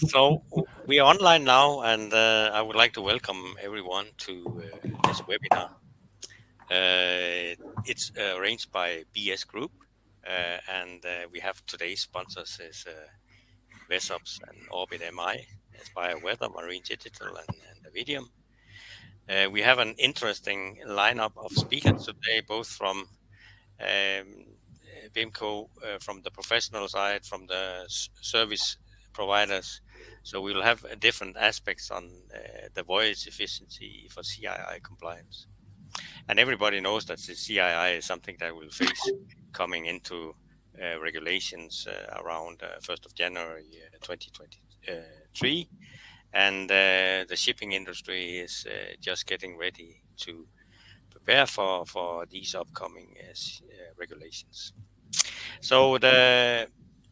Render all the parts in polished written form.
So we are online now, and I would like to welcome everyone to this webinar. It's arranged by BS Group, and we have today's sponsors is VesOPS and OrbitMI, Spire Weather, Marine Digital, and Navidium. We have an interesting lineup of speakers today, both from BIMCO, from the professional side, from the service providers. So we will have different aspects on the voyage efficiency for CII compliance. And everybody knows that the CII is something that will face coming into regulations around 1st of January 2023. And the shipping industry is just getting ready to prepare for these upcoming regulations. So the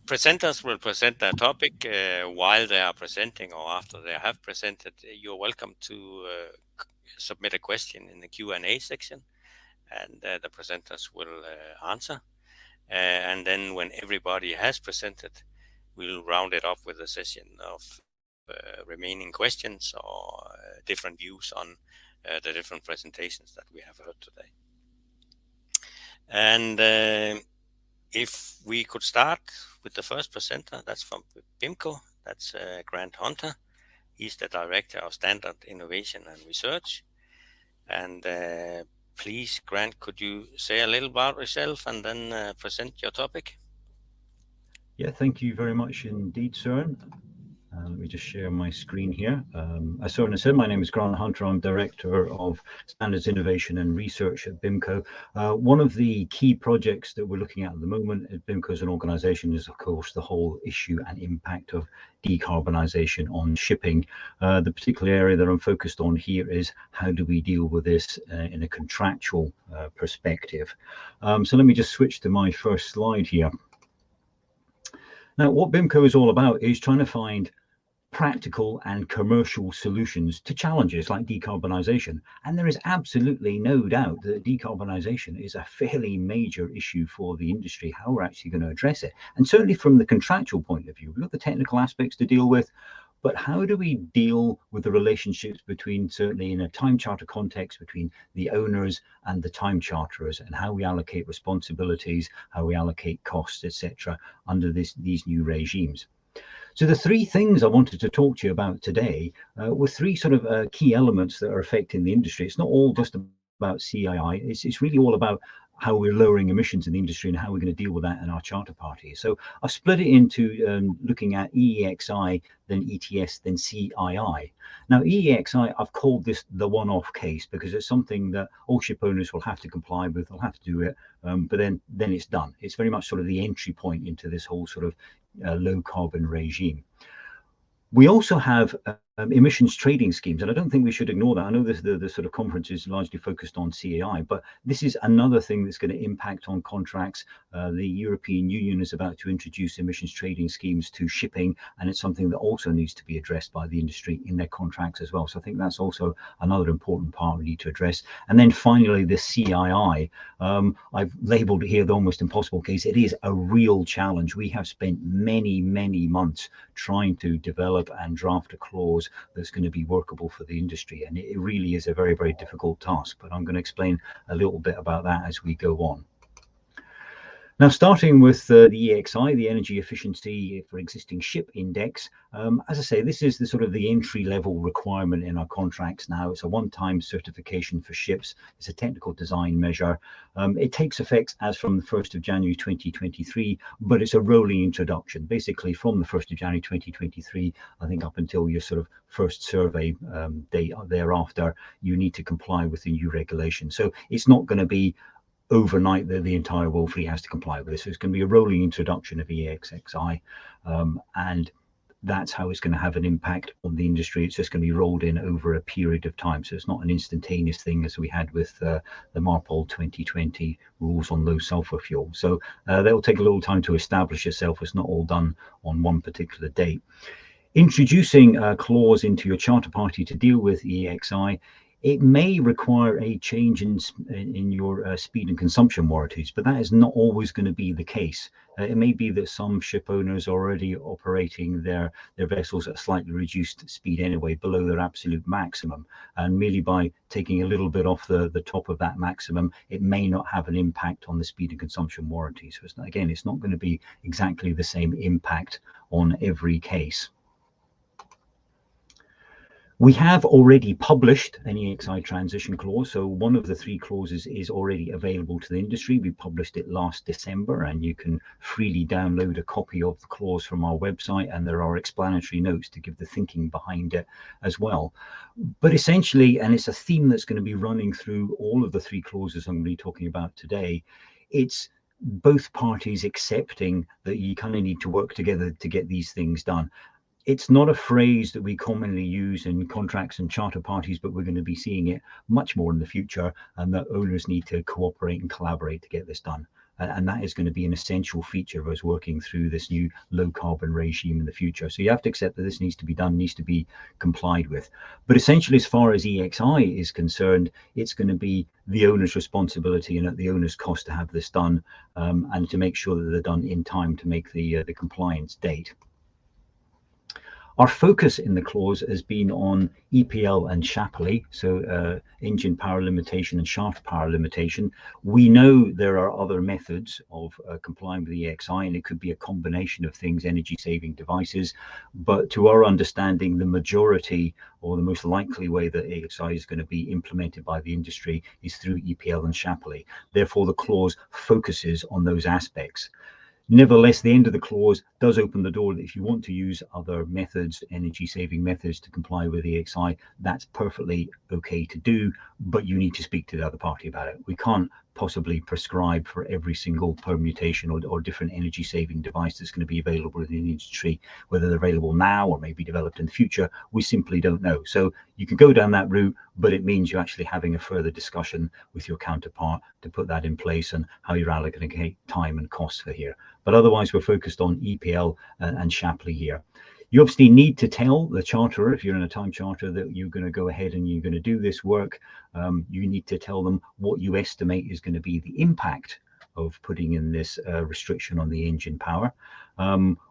presenters will present their topic while they are presenting or after they have presented. You're welcome to submit a question in the Q&A section, and the presenters will answer. And then when everybody has presented, we'll round it up with a session of remaining questions or different views on the different presentations that we have heard today. And if we could start with the first presenter, that's from BIMCO, that's Grant Hunter. He's the Director of Standard Innovation and Research. And please, Grant, could you say a little about yourself and then present your topic? Yeah, thank you very much indeed, Soren. Let me just share my screen here. As Soren said, my name is Grant Hunter. I'm Director of Standards Innovation and Research at BIMCO. One of the key projects that we're looking at the moment at BIMCO as an organization is, of course, the whole issue and impact of decarbonisation on shipping. The particular area that I'm focused on here is how do we deal with this in a contractual perspective. So let me just switch to my first slide here. Now, what BIMCO is all about is trying to find practical and commercial solutions to challenges like decarbonisation. And there is absolutely no doubt that decarbonisation is a fairly major issue for the industry, how we're actually going to address it. And certainly from the contractual point of view, we've got the technical aspects to deal with, but how do we deal with the relationships between, certainly in a time charter context, between the owners and the time charterers, and how we allocate responsibilities, how we allocate costs, etc., under these new regimes. So the three things I wanted to talk to you about today were three sort of key elements that are affecting the industry. It's not all just about CII. It's really all about how we're lowering emissions in the industry and how we're going to deal with that in our charter parties. So I've split it into looking at EEXI, then ETS, then CII. Now, EEXI, I've called this the one-off case because it's something that all ship owners will have to comply with, they'll have to do it, but then it's done. It's very much sort of the entry point into this whole sort of low carbon regime. We also have emissions trading schemes, and I don't think we should ignore that. I know the sort of conference is largely focused on CII, but this is another thing that's going to impact on contracts. The European Union is about to introduce emissions trading schemes to shipping, and it's something that also needs to be addressed by the industry in their contracts as well. So I think that's also another important part we need to address. And then finally, the CII. I've labeled it here the almost impossible case. It is a real challenge. We have spent many months trying to develop and draft a clause that's going to be workable for the industry, and it really is a very difficult task, but I'm going to explain a little bit about that as we go on. Now, starting with the EEXI, the Energy Efficiency for Existing Ship Index, as I say, this is the sort of the entry-level requirement in our contracts now. It's a one-time certification for ships. It's a technical design measure. It takes effect as from the 1st of January 2023, but it's a rolling introduction. Basically, from the 1st of January 2023, I think up until your sort of first survey date thereafter, you need to comply with the new regulation. So it's not going to be overnight that the entire world fleet has to comply with this. So it's going to be a rolling introduction of EEXI, and that's how it's going to have an impact on the industry. It's just going to be rolled in over a period of time. So it's not an instantaneous thing as we had with the MARPOL 2020 rules on low sulfur fuel. So they'll take a little time to establish itself. It's not all done on one particular date. Introducing a clause into your charter party to deal with EEXI, It may require a change in your speed and consumption warranties, but that is not always going to be the case. It may be that some ship owners are already operating their vessels at a slightly reduced speed anyway, below their absolute maximum, and merely by taking a little bit off the top of that maximum, it may not have an impact on the speed and consumption warranty. So again, it's not going to be exactly the same impact on every case. We have already published an EXI transition clause, so one of the 3 clauses is already available to the industry. We published it last December, and you can freely download a copy of the clause from our website, and there are explanatory notes to give the thinking behind it as well. But essentially, and it's a theme that's going to be running through all of the 3 clauses I'm going to be talking about today, it's both parties accepting that you kind of need to work together to get these things done. It's not a phrase that we commonly use in contracts and charter parties, but we're going to be seeing it much more in the future, and that owners need to cooperate and collaborate to get this done. And that is going to be an essential feature of us working through this new low carbon regime in the future. So you have to accept that this needs to be done, needs to be complied with. But essentially, as far as EXI is concerned, it's going to be the owner's responsibility and at the owner's cost to have this done, and to make sure that they're done in time to make the compliance date. Our focus in the clause has been on EPL and SHAPLI, so engine power limitation and shaft power limitation. We know there are other methods of complying with EXI, and it could be a combination of things, energy saving devices, but to our understanding, the majority or the most likely way that EXI is going to be implemented by the industry is through EPL and SHAPLI. Therefore, the clause focuses on those aspects. Nevertheless, the end of the clause does open the door that if you want to use other methods, energy-saving methods to comply with EXI, that's perfectly okay to do, but you need to speak to the other party about it. We can't possibly prescribe for every single permutation or different energy-saving device that's going to be available in the industry, whether they're available now or maybe developed in the future. We simply don't know. So you can go down that route, but it means you're actually having a further discussion with your counterpart to put that in place and how you're allocating time and costs for here. But otherwise, we're focused on EPL and SHAPLI here. You obviously need to tell the charterer, if you're in a time charter, that you're going to go ahead and you're going to do this work. You need to tell them what you estimate is going to be the impact of putting in this restriction on the engine power.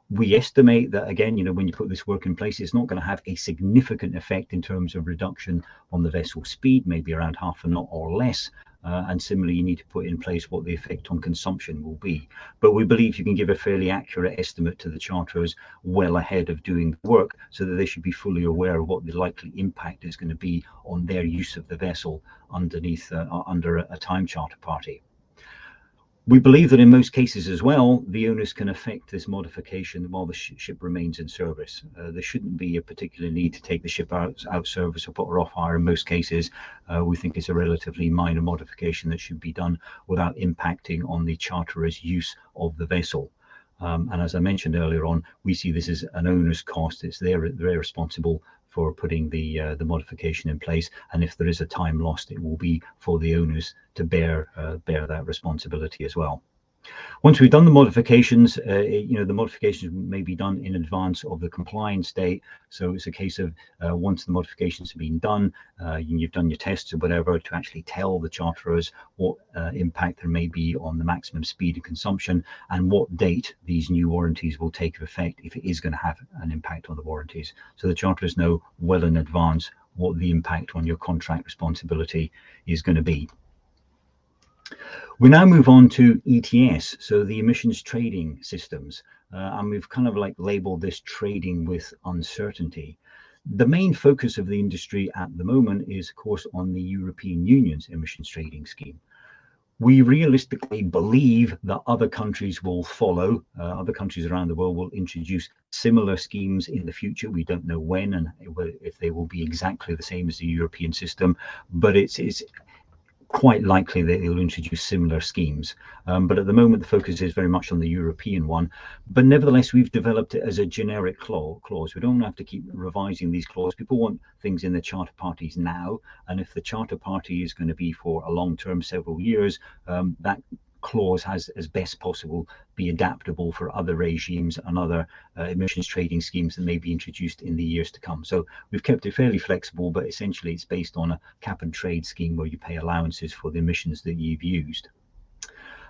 We estimate that, again, when you put this work in place, it's not going to have a significant effect in terms of reduction on the vessel speed, maybe around half a knot or less. And similarly, you need to put in place what the effect on consumption will be. But we believe you can give a fairly accurate estimate to the charterers well ahead of doing the work, so that they should be fully aware of what the likely impact is going to be on their use of the vessel underneath under a time charter party. We believe that in most cases as well, the owners can affect this modification while the ship remains in service. There shouldn't be a particular need to take the ship out service or put her off hire in most cases. We think it's a relatively minor modification that should be done without impacting on the charterer's use of the vessel. And as I mentioned earlier on, we see this as an owner's cost. It's they're responsible for putting the modification in place, and if there is a time lost, it will be for the owners to bear that responsibility as well. Once we've done the modifications, the modifications may be done in advance of the compliance date. So it's a case of once the modifications have been done, you've done your tests or whatever, to actually tell the charterers what impact there may be on the maximum speed and consumption, and what date these new warranties will take effect if it is going to have an impact on the warranties. So the charterers know well in advance what the impact on your contract responsibility is going to be. We now move on to ETS, so the emissions trading systems, and we've kind of labeled this trading with uncertainty. The main focus of the industry at the moment is, of course, on the European Union's emissions trading scheme. We realistically believe that other countries will follow. Other countries around the world will introduce similar schemes in the future. We don't know when and if they will be exactly the same as the European system, but it's quite likely that they'll introduce similar schemes. But at the moment, the focus is very much on the European one. But nevertheless, we've developed it as a generic clause. We don't have to keep revising these clauses. People want things in the charter parties now. And if the charter party is going to be for a long term, several years, that clause has, as best possible, be adaptable for other regimes and other emissions trading schemes that may be introduced in the years to come. So we've kept it fairly flexible, but essentially it's based on a cap and trade scheme where you pay allowances for the emissions that you've used.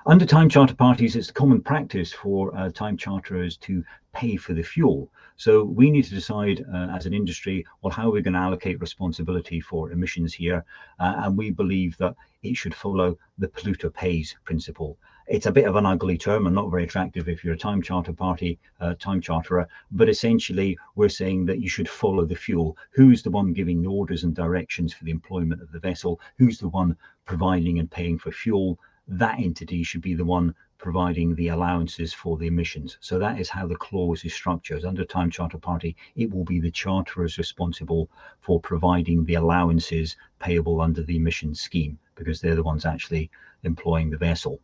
Under time charter parties, it's common practice for time charterers to pay for the fuel. So we need to decide as an industry, well, how are we going to allocate responsibility for emissions here? And we believe that it should follow the polluter pays principle. It's a bit of an ugly term and not very attractive if you're a time charter party, time charterer, but essentially we're saying that you should follow the fuel. Who's the one giving the orders and directions for the employment of the vessel? Who's the one providing and paying for fuel? That entity should be the one providing the allowances for the emissions. So that is how the clause is structured. Under time charter party, it will be the charterers responsible for providing the allowances payable under the emissions scheme, because they're the ones actually employing the vessel.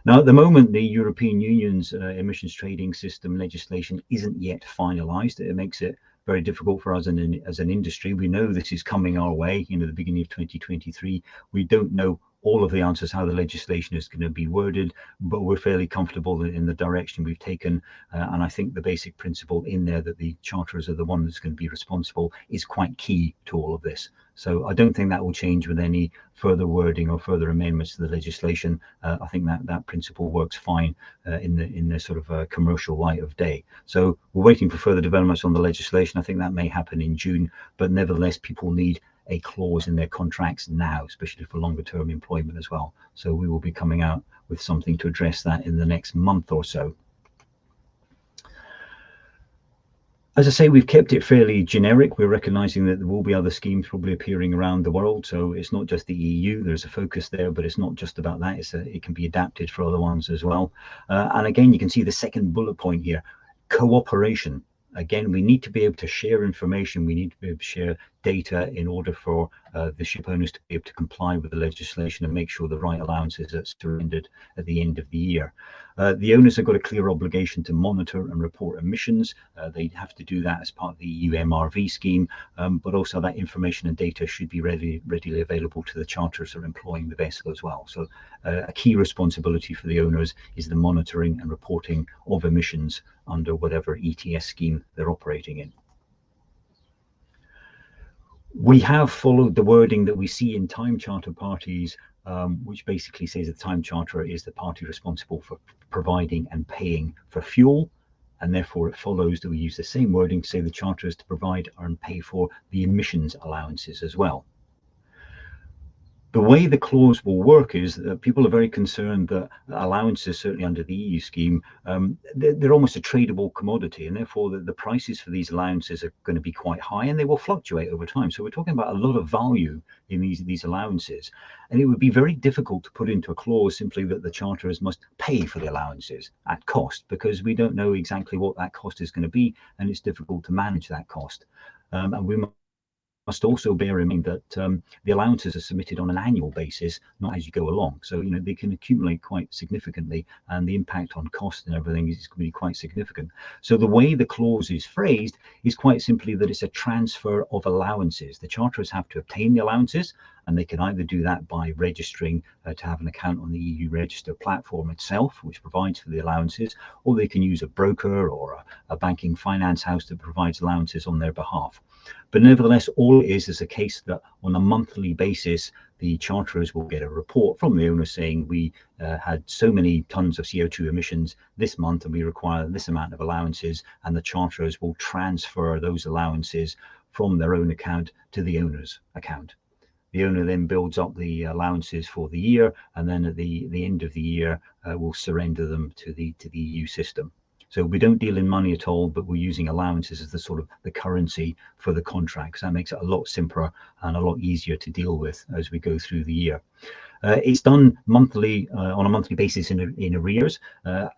Now, at the moment, the European Union's emissions trading system legislation isn't yet finalised. It makes it very difficult for us as an industry. We know this is coming our way, the beginning of 2023. We don't know all of the answers how the legislation is going to be worded, but we're fairly comfortable in the direction we've taken. And I think the basic principle in there that the charterers are the one that's going to be responsible is quite key to all of this. So I don't think that will change with any further wording or further amendments to the legislation. I think that principle works fine in the sort of commercial light of day. So we're waiting for further developments on the legislation. I think that may happen in June, but nevertheless, people need a clause in their contracts now, especially for longer term employment as well. So we will be coming out with something to address that in the next month or so. As I say, we've kept it fairly generic. We're recognizing that there will be other schemes probably appearing around the world. So it's not just the EU, there's a focus there, but it's not just about that. It can be adapted for other ones as well. And again, you can see the second bullet point here, cooperation. Again, we need to be able to share information. We need to be able to share data in order for the ship owners to be able to comply with the legislation and make sure the right allowances are surrendered at the end of the year. The owners have got a clear obligation to monitor and report emissions. They have to do that as part of the EU MRV scheme, but also that information and data should be readily available to the charterers that are employing the vessel as well. So a key responsibility for the owners is the monitoring and reporting of emissions under whatever ETS scheme they're operating in. We have followed the wording that we see in time charter parties, which basically says that the time charterer is the party responsible for providing and paying for fuel, and therefore it follows that we use the same wording to say the charterer is to provide and pay for the emissions allowances as well. The way the clause will work is that people are very concerned that allowances, certainly under the EU scheme, they're almost a tradable commodity, and therefore the prices for these allowances are going to be quite high and they will fluctuate over time. So we're talking about a lot of value in these allowances, and it would be very difficult to put into a clause simply that the charterers must pay for the allowances at cost, because we don't know exactly what that cost is going to be, and it's difficult to manage that cost. And we must also bear in mind that the allowances are submitted on an annual basis, not as you go along. So, they can accumulate quite significantly, and the impact on cost and everything is going to be quite significant. So the way the clause is phrased is quite simply that it's a transfer of allowances. The charterers have to obtain the allowances, and they can either do that by registering to have an account on the EU register platform itself, which provides for the allowances, or they can use a broker or a banking finance house that provides allowances on their behalf. But nevertheless, all it is a case that on a monthly basis, the charterers will get a report from the owner saying we had so many tons of CO2 emissions this month and we require this amount of allowances, and the charterers will transfer those allowances from their own account to the owner's account. The owner then builds up the allowances for the year, and then at the end of the year will surrender them to the EU system. So we don't deal in money at all, but we're using allowances as the sort of the currency for the contract. So that makes it a lot simpler and a lot easier to deal with as we go through the year. It's done monthly, on a monthly basis in arrears.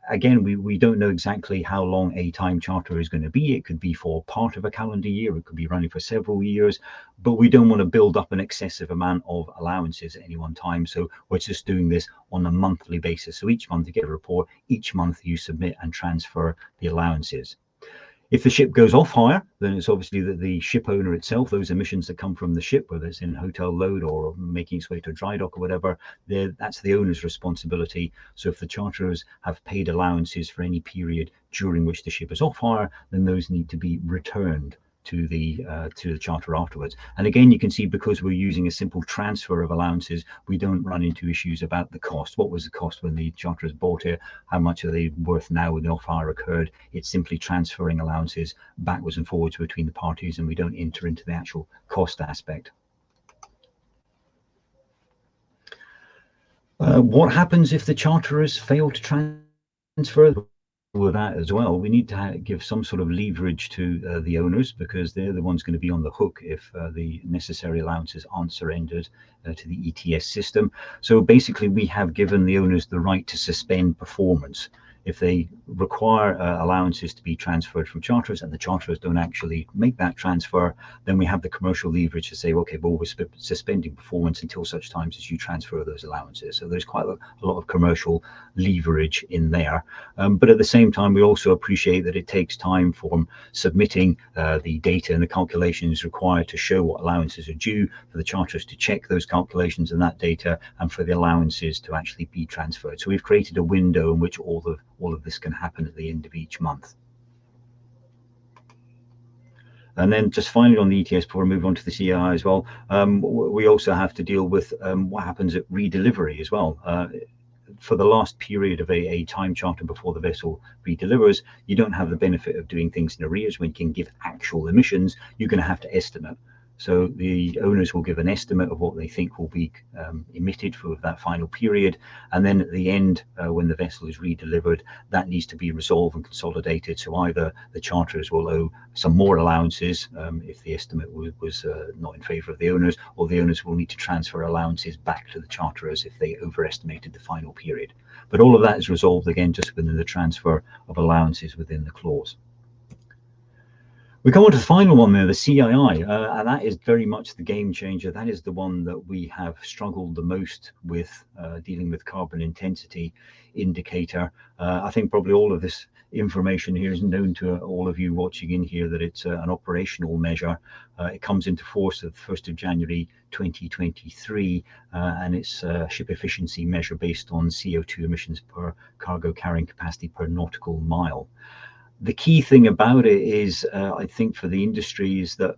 Again, we don't know exactly how long a time charter is going to be. It could be for part of a calendar year. It could be running for several years, but we don't want to build up an excessive amount of allowances at any one time. So we're just doing this on a monthly basis. So each month you get a report. Each month you submit and transfer the allowances. If the ship goes off hire, then it's obviously that the ship owner itself, those emissions that come from the ship, whether it's in hotel load or making its way to a dry dock or whatever, that's the owner's responsibility. So if the charterers have paid allowances for any period during which the ship is off hire, then those need to be returned to the charter afterwards. And again, you can see, because we're using a simple transfer of allowances, we don't run into issues about the cost. What was the cost when the charterers bought it? How much are they worth now when the off-hire occurred? It's simply transferring allowances backwards and forwards between the parties, and we don't enter into the actual cost aspect. What happens if the charterers fail to transfer? With that as well, we need to give some sort of leverage to the owners, because they're the ones going to be on the hook if the necessary allowances aren't surrendered to the ETS system. So basically, we have given the owners the right to suspend performance. If they require allowances to be transferred from charterers and the charterers don't actually make that transfer, then we have the commercial leverage to say, okay, well, we're suspending performance until such times as you transfer those allowances. So there's quite a lot of commercial leverage in there. But at the same time, we also appreciate that it takes time from submitting the data and the calculations required to show what allowances are due, for the charterers to check those calculations and that data, and for the allowances to actually be transferred. So we've created a window in which all of this can happen at the end of each month. And then just finally on the ETS, before we move on to the CII as well, we also have to deal with what happens at redelivery as well. For the last period of a time charter before the vessel redelivers, you don't have the benefit of doing things in arrears when you can give actual emissions. You're going to have to estimate. So the owners will give an estimate of what they think will be emitted for that final period. And then at the end, when the vessel is redelivered, that needs to be resolved and consolidated. So either the charterers will owe some more allowances if the estimate was not in favour of the owners, or the owners will need to transfer allowances back to the charterers if they overestimated the final period. But all of that is resolved again just within the transfer of allowances within the clause. We come on to the final one there, the CII, and that is very much the game changer. That is the one that we have struggled the most with, dealing with carbon intensity indicator. I think probably all of this information here is known to all of you watching in here, that it's an operational measure. It comes into force at the 1st of January 2023, and it's a ship efficiency measure based on CO2 emissions per cargo carrying capacity per nautical mile. The key thing about it is, I think for the industry, is that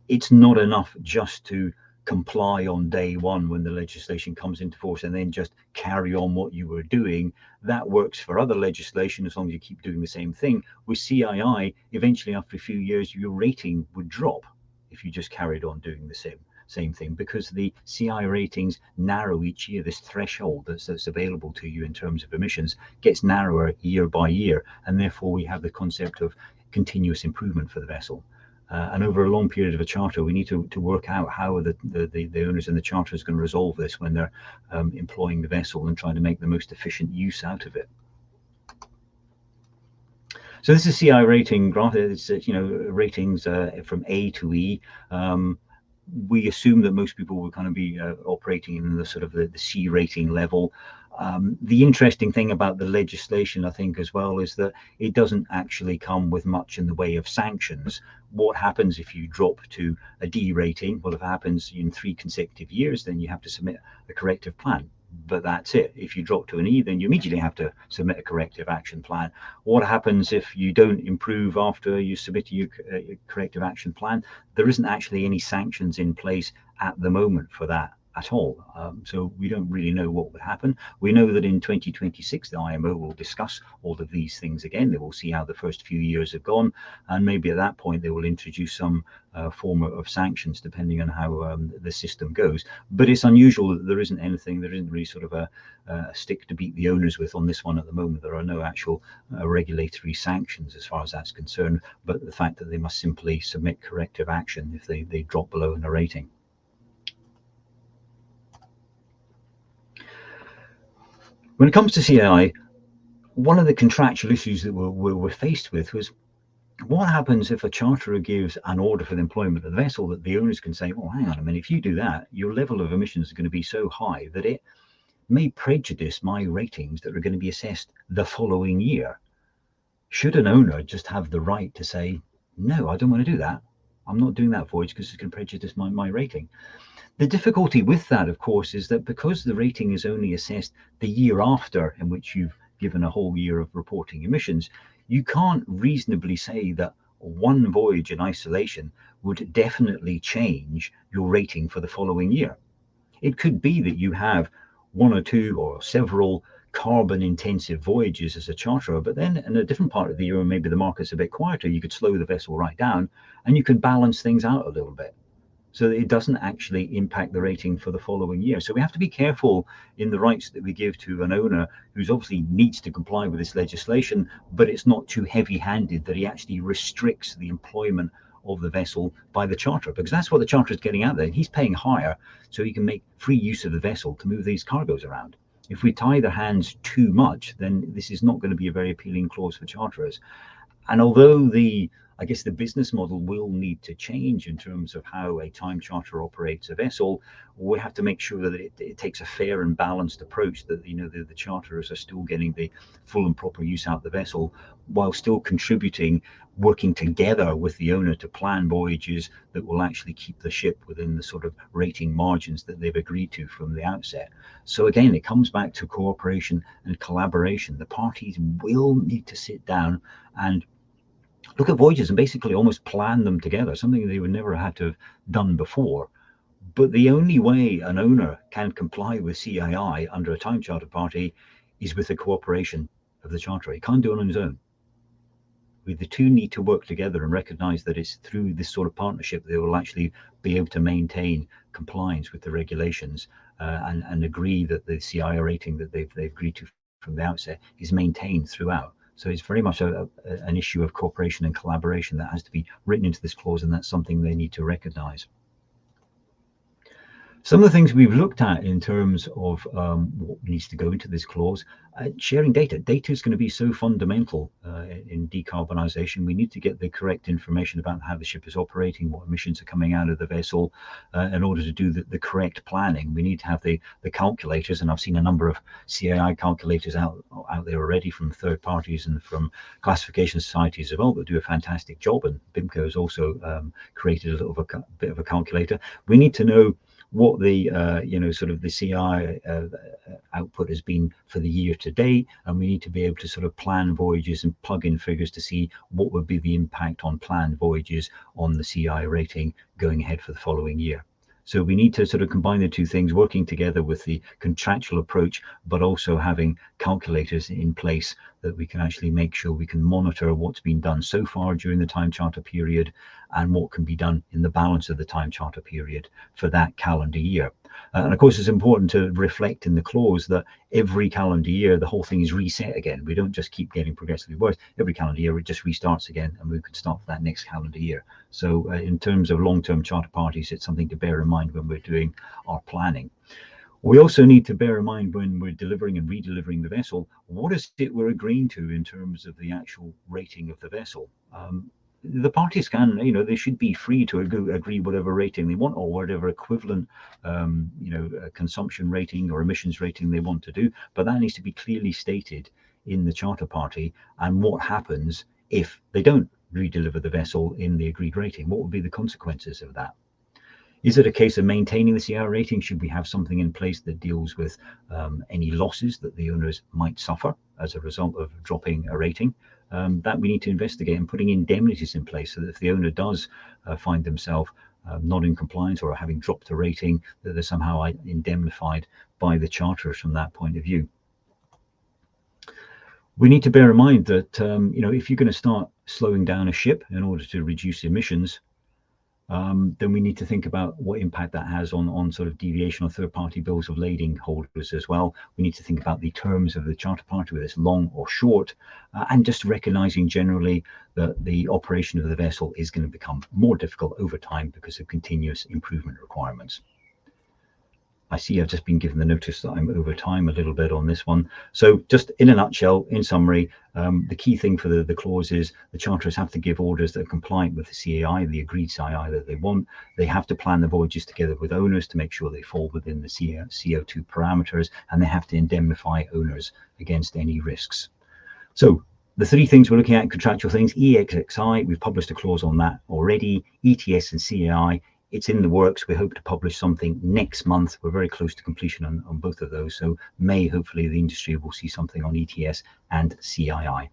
it's not enough just to comply on day one when the legislation comes into force and then just carry on what you were doing. That works for other legislation as long as you keep doing the same thing. With CII, eventually after a few years, your rating would drop if you just carried on doing the same thing, because the CI ratings narrow each year. This threshold that's available to you in terms of emissions gets narrower year by year, and therefore we have the concept of continuous improvement for the vessel. And over a long period of a charter, we need to work out how the owners and the charterers going to resolve this when they're employing the vessel and trying to make the most efficient use out of it. So this is CI rating graph. It's ratings from A to E. We assume that most people will kind of be operating in the sort of the C rating level. The interesting thing about the legislation, I think, as well, is that it doesn't actually come with much in the way of sanctions. What happens if you drop to a D rating? Well, if it happens in 3 consecutive years, then you have to submit a corrective plan. But that's it. If you drop to an E, then you immediately have to submit a corrective action plan. What happens if you don't improve after you submit your corrective action plan? There isn't actually any sanctions in place at the moment for that at all. So we don't really know what would happen. We know that in 2026, the IMO will discuss all of these things again. They will see how the first few years have gone, and maybe at that point they will introduce some form of sanctions depending on how the system goes. But it's unusual that there isn't anything, there isn't really sort of a stick to beat the owners with on this one at the moment. There are no actual regulatory sanctions as far as that's concerned, but the fact that they must simply submit corrective action if they drop below in a rating. When it comes to CII, one of the contractual issues that we're faced with was, what happens if a charterer gives an order for the employment of the vessel that the owners can say, well, hang on a minute, if you do that, your level of emissions is going to be so high that it may prejudice my ratings that are going to be assessed the following year. should an owner just have the right to say, no, I don't want to do that. I'm not doing that voyage because it's going to prejudice my rating. The difficulty with that, of course, is that because the rating is only assessed the year after in which you've given a whole year of reporting emissions, you can't reasonably say that one voyage in isolation would definitely change your rating for the following year. It could be that you have one or two or several carbon intensive voyages as a charterer, but then in a different part of the year when maybe the market's a bit quieter, you could slow the vessel right down and you could balance things out a little bit so that it doesn't actually impact the rating for the following year. So we have to be careful in the rights that we give to an owner who's obviously needs to comply with this legislation, but it's not too heavy-handed that he actually restricts the employment of the vessel by the charterer, because that's what the charterer is getting out there. He's paying higher so he can make free use of the vessel to move these cargoes around. If we tie their hands too much, then this is not going to be a very appealing clause for charterers. And although I guess the business model will need to change in terms of how a time charter operates a vessel, we have to make sure that it takes a fair and balanced approach, that the charterers are still getting the full and proper use out of the vessel while still contributing, working together with the owner to plan voyages that will actually keep the ship within the sort of rating margins that they've agreed to from the outset. So again, it comes back to cooperation and collaboration. The parties will need to sit down and look at voyages and basically almost plan them together, something they would never have to have done before. But the only way an owner can comply with CII under a time charter party is with the cooperation of the charterer. He can't do it on his own. The two need to work together and recognize that it's through this sort of partnership they will actually be able to maintain compliance with the regulations and agree that the CII rating that they've agreed to from the outset is maintained throughout. So it's very much an issue of cooperation and collaboration that has to be written into this clause, and that's something they need to recognize. Some of the things we've looked at in terms of what needs to go into this clause, sharing data. Data is going to be so fundamental in decarbonisation. We need to get the correct information about how the ship is operating, what emissions are coming out of the vessel, in order to do the correct planning. We need to have the calculators, and I've seen a number of CII calculators out there already from third parties and from classification societies as well that do a fantastic job, and BIMCO has also created a little bit of a calculator. We need to know what the sort of the CI output has been for the year to date, and we need to be able to sort of plan voyages and plug in figures to see what would be the impact on planned voyages on the CI rating going ahead for the following year. So we need to sort of combine the two things, working together with the contractual approach, but also having calculators in place that we can actually make sure we can monitor what's been done so far during the time charter period and what can be done in the balance of the time charter period for that calendar year. And of course, it's important to reflect in the clause that every calendar year, the whole thing is reset again. We don't just keep getting progressively worse. Every calendar year, it just restarts again, and we can start for that next calendar year. So in terms of long-term charter parties, it's something to bear in mind when we're doing our planning. We also need to bear in mind when we're delivering and redelivering the vessel, what is it we're agreeing to in terms of the actual rating of the vessel? The parties can, they should be free to agree whatever rating they want or whatever equivalent, consumption rating or emissions rating they want to do. But that needs to be clearly stated in the charter party, and what happens if they don't redeliver the vessel in the agreed rating. What would be the consequences of that? Is it a case of maintaining the CII rating? Should we have something in place that deals with any losses that the owners might suffer as a result of dropping a rating? That we need to investigate, and putting indemnities in place so that if the owner does find themselves not in compliance or having dropped a rating, that they're somehow indemnified by the charterers from that point of view. We need to bear in mind that if you're going to start slowing down a ship in order to reduce emissions, then we need to think about what impact that has on sort of deviation or third-party bills of lading holders as well. We need to think about the terms of the charter party, whether it's long or short, and just recognizing generally that the operation of the vessel is going to become more difficult over time because of continuous improvement requirements. I see I've just been given the notice that I'm over time a little bit on this one. So just in a nutshell, in summary, the key thing for the clause is the charterers have to give orders that are compliant with the CII, the agreed CII that they want. They have to plan the voyages together with owners to make sure they fall within the CO2 parameters, and they have to indemnify owners against any risks. So The three things we're looking at, contractual things: EXXI, we've published a clause on that already. ETS and CII, it's in the works. We hope to publish something next month. We're very close to completion on both of those. So May, hopefully the industry will see something on ETS and CII.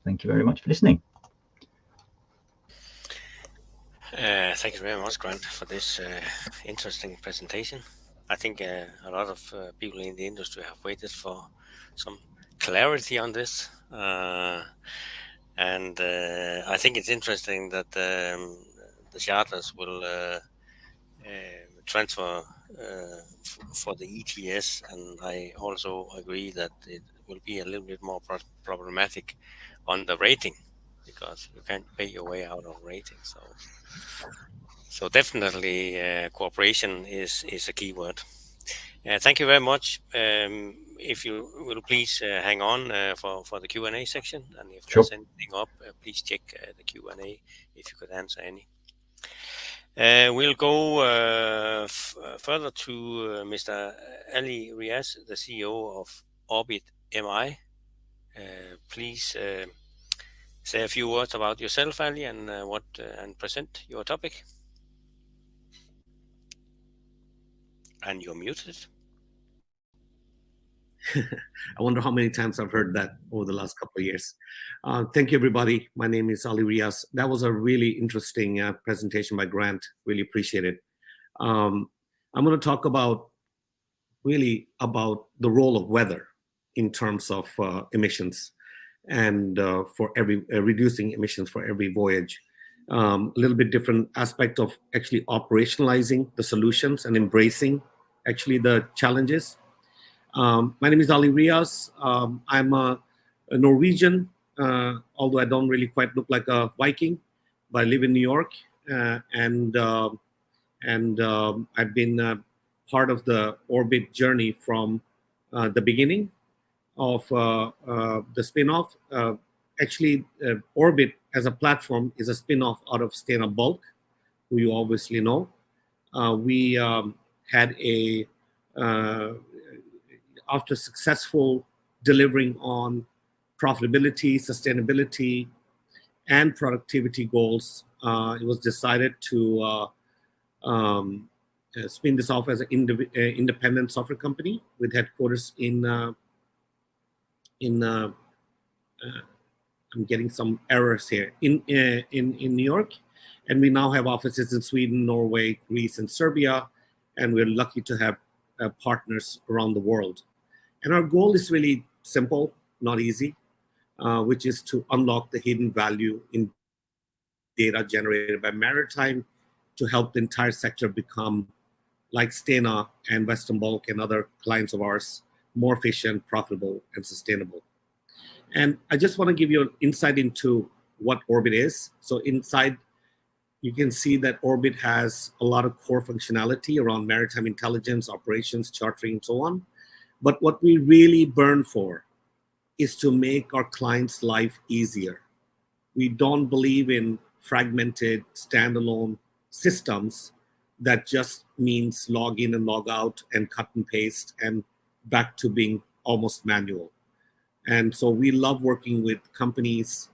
Thank you very much for listening. Thank you very much, Grant, for this interesting presentation. I think a lot of people in the industry have waited for some clarity on this. And I think it's interesting that the charters will transfer for the ETS, and I also agree that it will be a little bit more problematic on the rating, because you can't pay your way out of rating. So definitely cooperation is a key word. Thank you very much. If you will please hang on for the Q&A section, and if there's anything up, please check the Q&A if you could answer any. We'll go further to Mr. Ali Riaz, the CEO of OrbitMI. Please say a few words about yourself, Ali, and and present your topic. And you're muted. I wonder how many times I've heard that over the last couple of years. Thank you, everybody. My name is Ali Riaz. That was a really interesting presentation by Grant. Really appreciate it. I'm going to talk about the role of weather in terms of emissions and for reducing emissions for every voyage. A little bit different aspect of actually operationalizing the solutions and embracing actually the challenges. My name is Ali Riaz. I'm a Norwegian, although I don't really quite look like a Viking, but I live in New York, and I've been part of the Orbit journey from the beginning of the spin-off. Actually, Orbit as a platform is a spin-off out of Stena Bulk, who you obviously know. We had after successful delivering on profitability, sustainability, and productivity goals, it was decided to spin this off as an independent software company with headquarters in I'm getting some errors here, in New York. And we now have offices in Sweden, Norway, Greece, and Serbia. And we're lucky to have partners around the world. And our goal is really simple, not easy, which is to unlock the hidden value in data generated by Maritime to help the entire sector become, like Stena and Western Bulk and other clients of ours, more efficient, profitable, and sustainable. And I just want to give you an insight into what Orbit is. So inside, you can see that Orbit has a lot of core functionality around maritime intelligence, operations, chartering, and so on. But what we really burn for is to make our clients' life easier. We don't believe in fragmented, standalone systems that just means log in and log out and cut and paste and back to being almost manual. And so we love working with companies,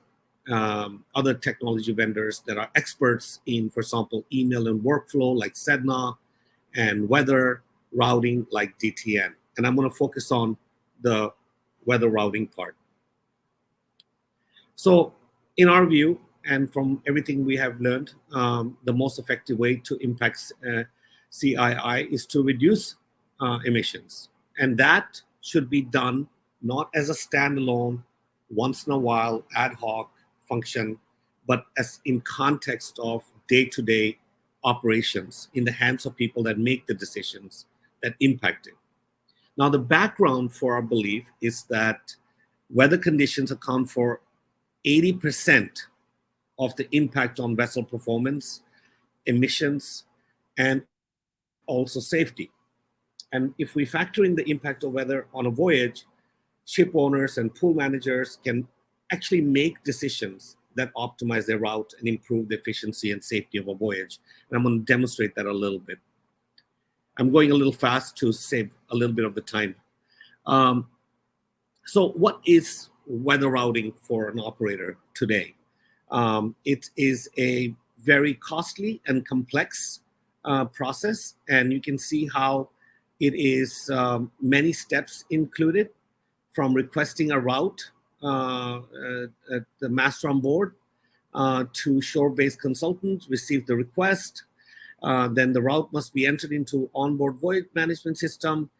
other technology vendors that are experts in, for example, email and workflow like Sedna, and weather routing like DTN. And I'm going to focus on the weather routing part. So in our view, and from everything we have learned, the most effective way to impact CII is to reduce emissions. And that should be done not as a standalone, once in a while, ad hoc function, but as in context of day-to-day operations in the hands of people that make the decisions that impact it. Now, the background for our belief is that weather conditions account for 80% of the impact on vessel performance, emissions, and also safety. And if we factor in the impact of weather on a voyage, ship owners and pool managers can actually make decisions that optimize their route and improve the efficiency and safety of a voyage. And I'm going to demonstrate that a little bit. I'm going a little fast to save a little bit of the time. So what is weather routing for an operator today. It is a very costly and complex process, and you can see how it is many steps included, from requesting a route, the master on board, to shore-based consultants receive the request. Then the route must be entered into onboard voyage management system,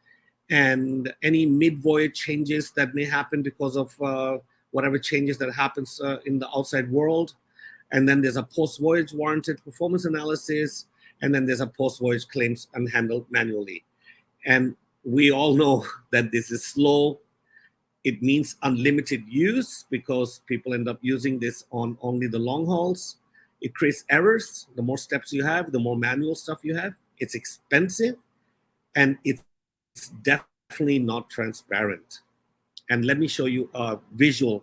and any mid-voyage changes that may happen because of whatever changes that happens in the outside world. And then there's a post-voyage warranted performance analysis, and then there's a post-voyage claims and handled manually. And we all know that this is slow. It means unlimited use because people end up using this on only the long hauls. It creates errors. The more steps you have, the more manual stuff you have. It's expensive, and it's definitely not transparent. And let me show you a visual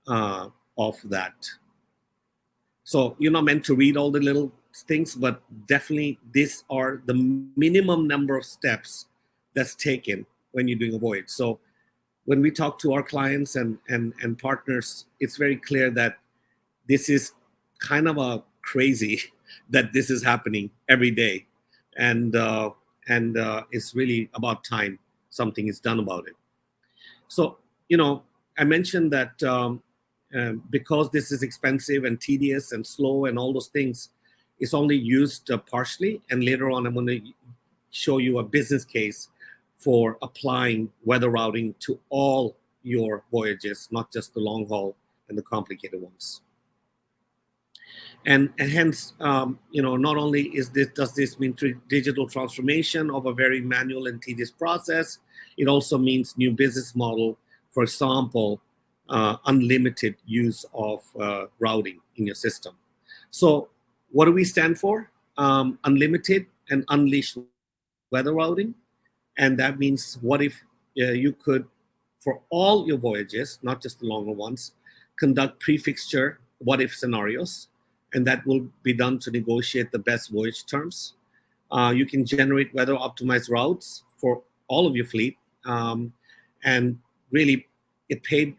of that. So you're not meant to read all the little things, but definitely these are the minimum number of steps that's taken when you're doing a voyage. So when we talk to our clients and partners, it's very clear that this is kind of a crazy that this is happening every day. And it's really about time something is done about it. So, I mentioned that because this is expensive and tedious and slow and all those things, it's only used partially. And later on, I'm going to show you a business case for applying weather routing to all your voyages, not just the long haul and the complicated ones. And hence, not only does this mean digital transformation of a very manual and tedious process, it also means new business model. For example, unlimited use of routing in your system. So what do we stand for? Unlimited and unleashed weather routing. And that means what if you could, for all your voyages, not just the longer ones, conduct pre-fixture what-if scenarios, and that will be done to negotiate the best voyage terms. You can generate weather-optimized routes for all of your fleet, and really it paid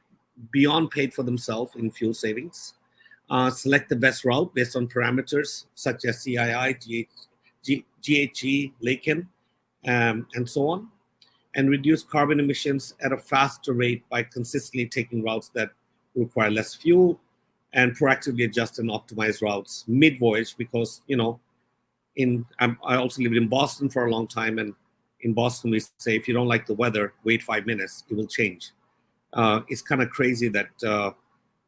for themselves in fuel savings. Select the best route based on parameters such as CII, GHG, Laukens, and so on, and reduce carbon emissions at a faster rate by consistently taking routes that require less fuel, and proactively adjust and optimize routes mid-voyage because, I also lived in Boston for a long time, and in Boston we say if you don't like the weather, wait 5 minutes, it will change. It's kind of crazy that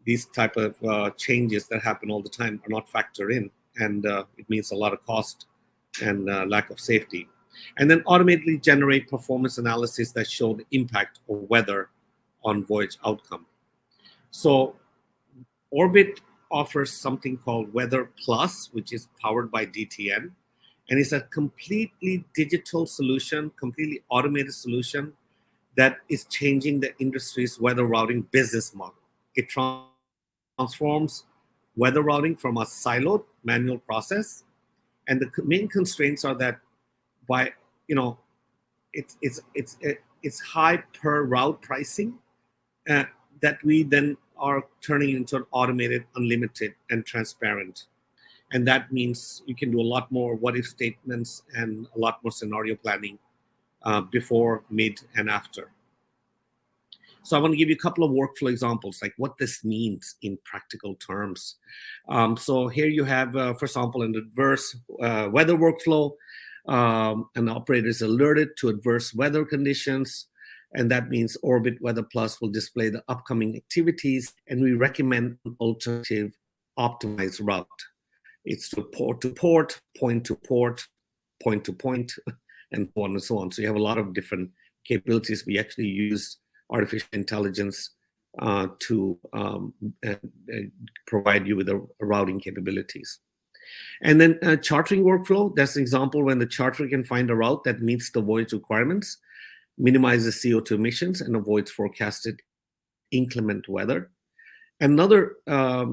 these type of changes that happen all the time are not factored in, and it means a lot of cost and lack of safety. And then automatically generate performance analysis that show the impact of weather on voyage outcome. So Orbit offers something called Weather Plus, which is powered by DTN, and it's a completely digital solution, completely automated solution that is changing the industry's weather routing business model. It transforms weather routing from a siloed manual process, and the main constraints are that by it's high per route pricing that we then are turning into an automated, unlimited, and transparent. And that means you can do a lot more what-if statements and a lot more scenario planning before, mid, and after. So I want to give you a couple of workflow examples, like what this means in practical terms. So here you have, for example, an adverse weather workflow. An operator is alerted to adverse weather conditions, and that means Orbit Weather Plus will display the upcoming activities, and we recommend an alternative optimized route. It's to port, point to port, point to point, and so on and so on. So you have a lot of different capabilities. We actually use artificial intelligence to provide you with the routing capabilities. And then chartering workflow, that's an example when the charterer can find a route that meets the voyage requirements, minimizes CO2 emissions, and avoids forecasted inclement weather. Another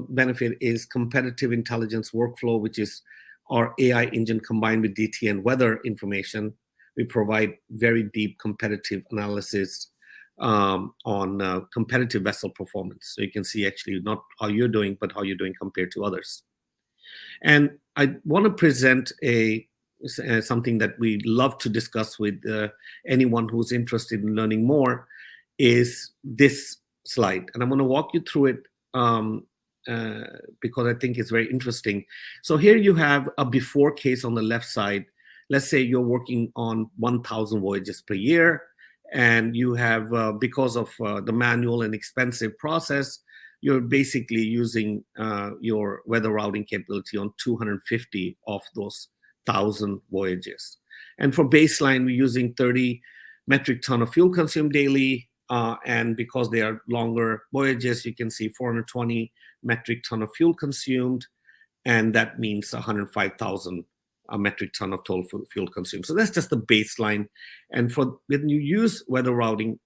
benefit is competitive intelligence workflow, which is our AI engine combined with DTN weather information. We provide very deep competitive analysis on competitive vessel performance. So you can see actually not how you're doing, but how you're doing compared to others. And I want to present something that we love to discuss with anyone who's interested in learning more, is this slide. And I'm going to walk you through it because I think it's very interesting. So here you have a before case on the left side. Let's say you're working on 1,000 voyages per year, and you have, because of the manual and expensive process, you're basically using your weather routing capability on 250 of those 1,000 voyages. And for baseline, we're using 30 metric ton of fuel consumed daily. And because they are longer voyages, you can see 420 metric ton of fuel consumed. And that means 105,000 metric ton of total fuel consumed. So that's just the baseline. And for when you use weather routing,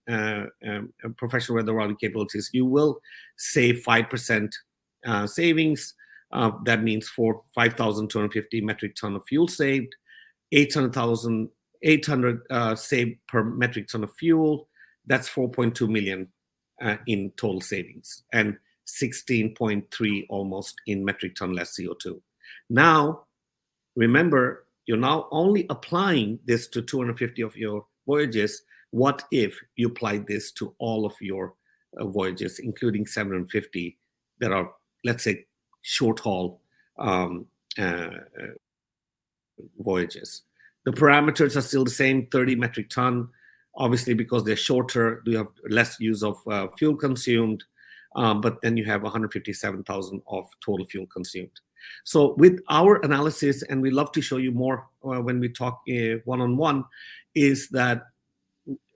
professional weather routing capabilities, you will save 5% savings. That means for 5,250 metric ton of fuel saved, 800 saved per metric ton of fuel. That's 4.2 million in total savings, and 16.3 almost in metric ton less CO2. Now, remember, you're now only applying this to 250 of your voyages. What if you applied this to all of your voyages, including 750 that are, let's say, short haul voyages? The parameters are still the same, 30 metric ton. Obviously, because they're shorter, you have less use of fuel consumed, but then you have 157,000 of total fuel consumed. So with our analysis, and we love to show you more when we talk one-on-one, is that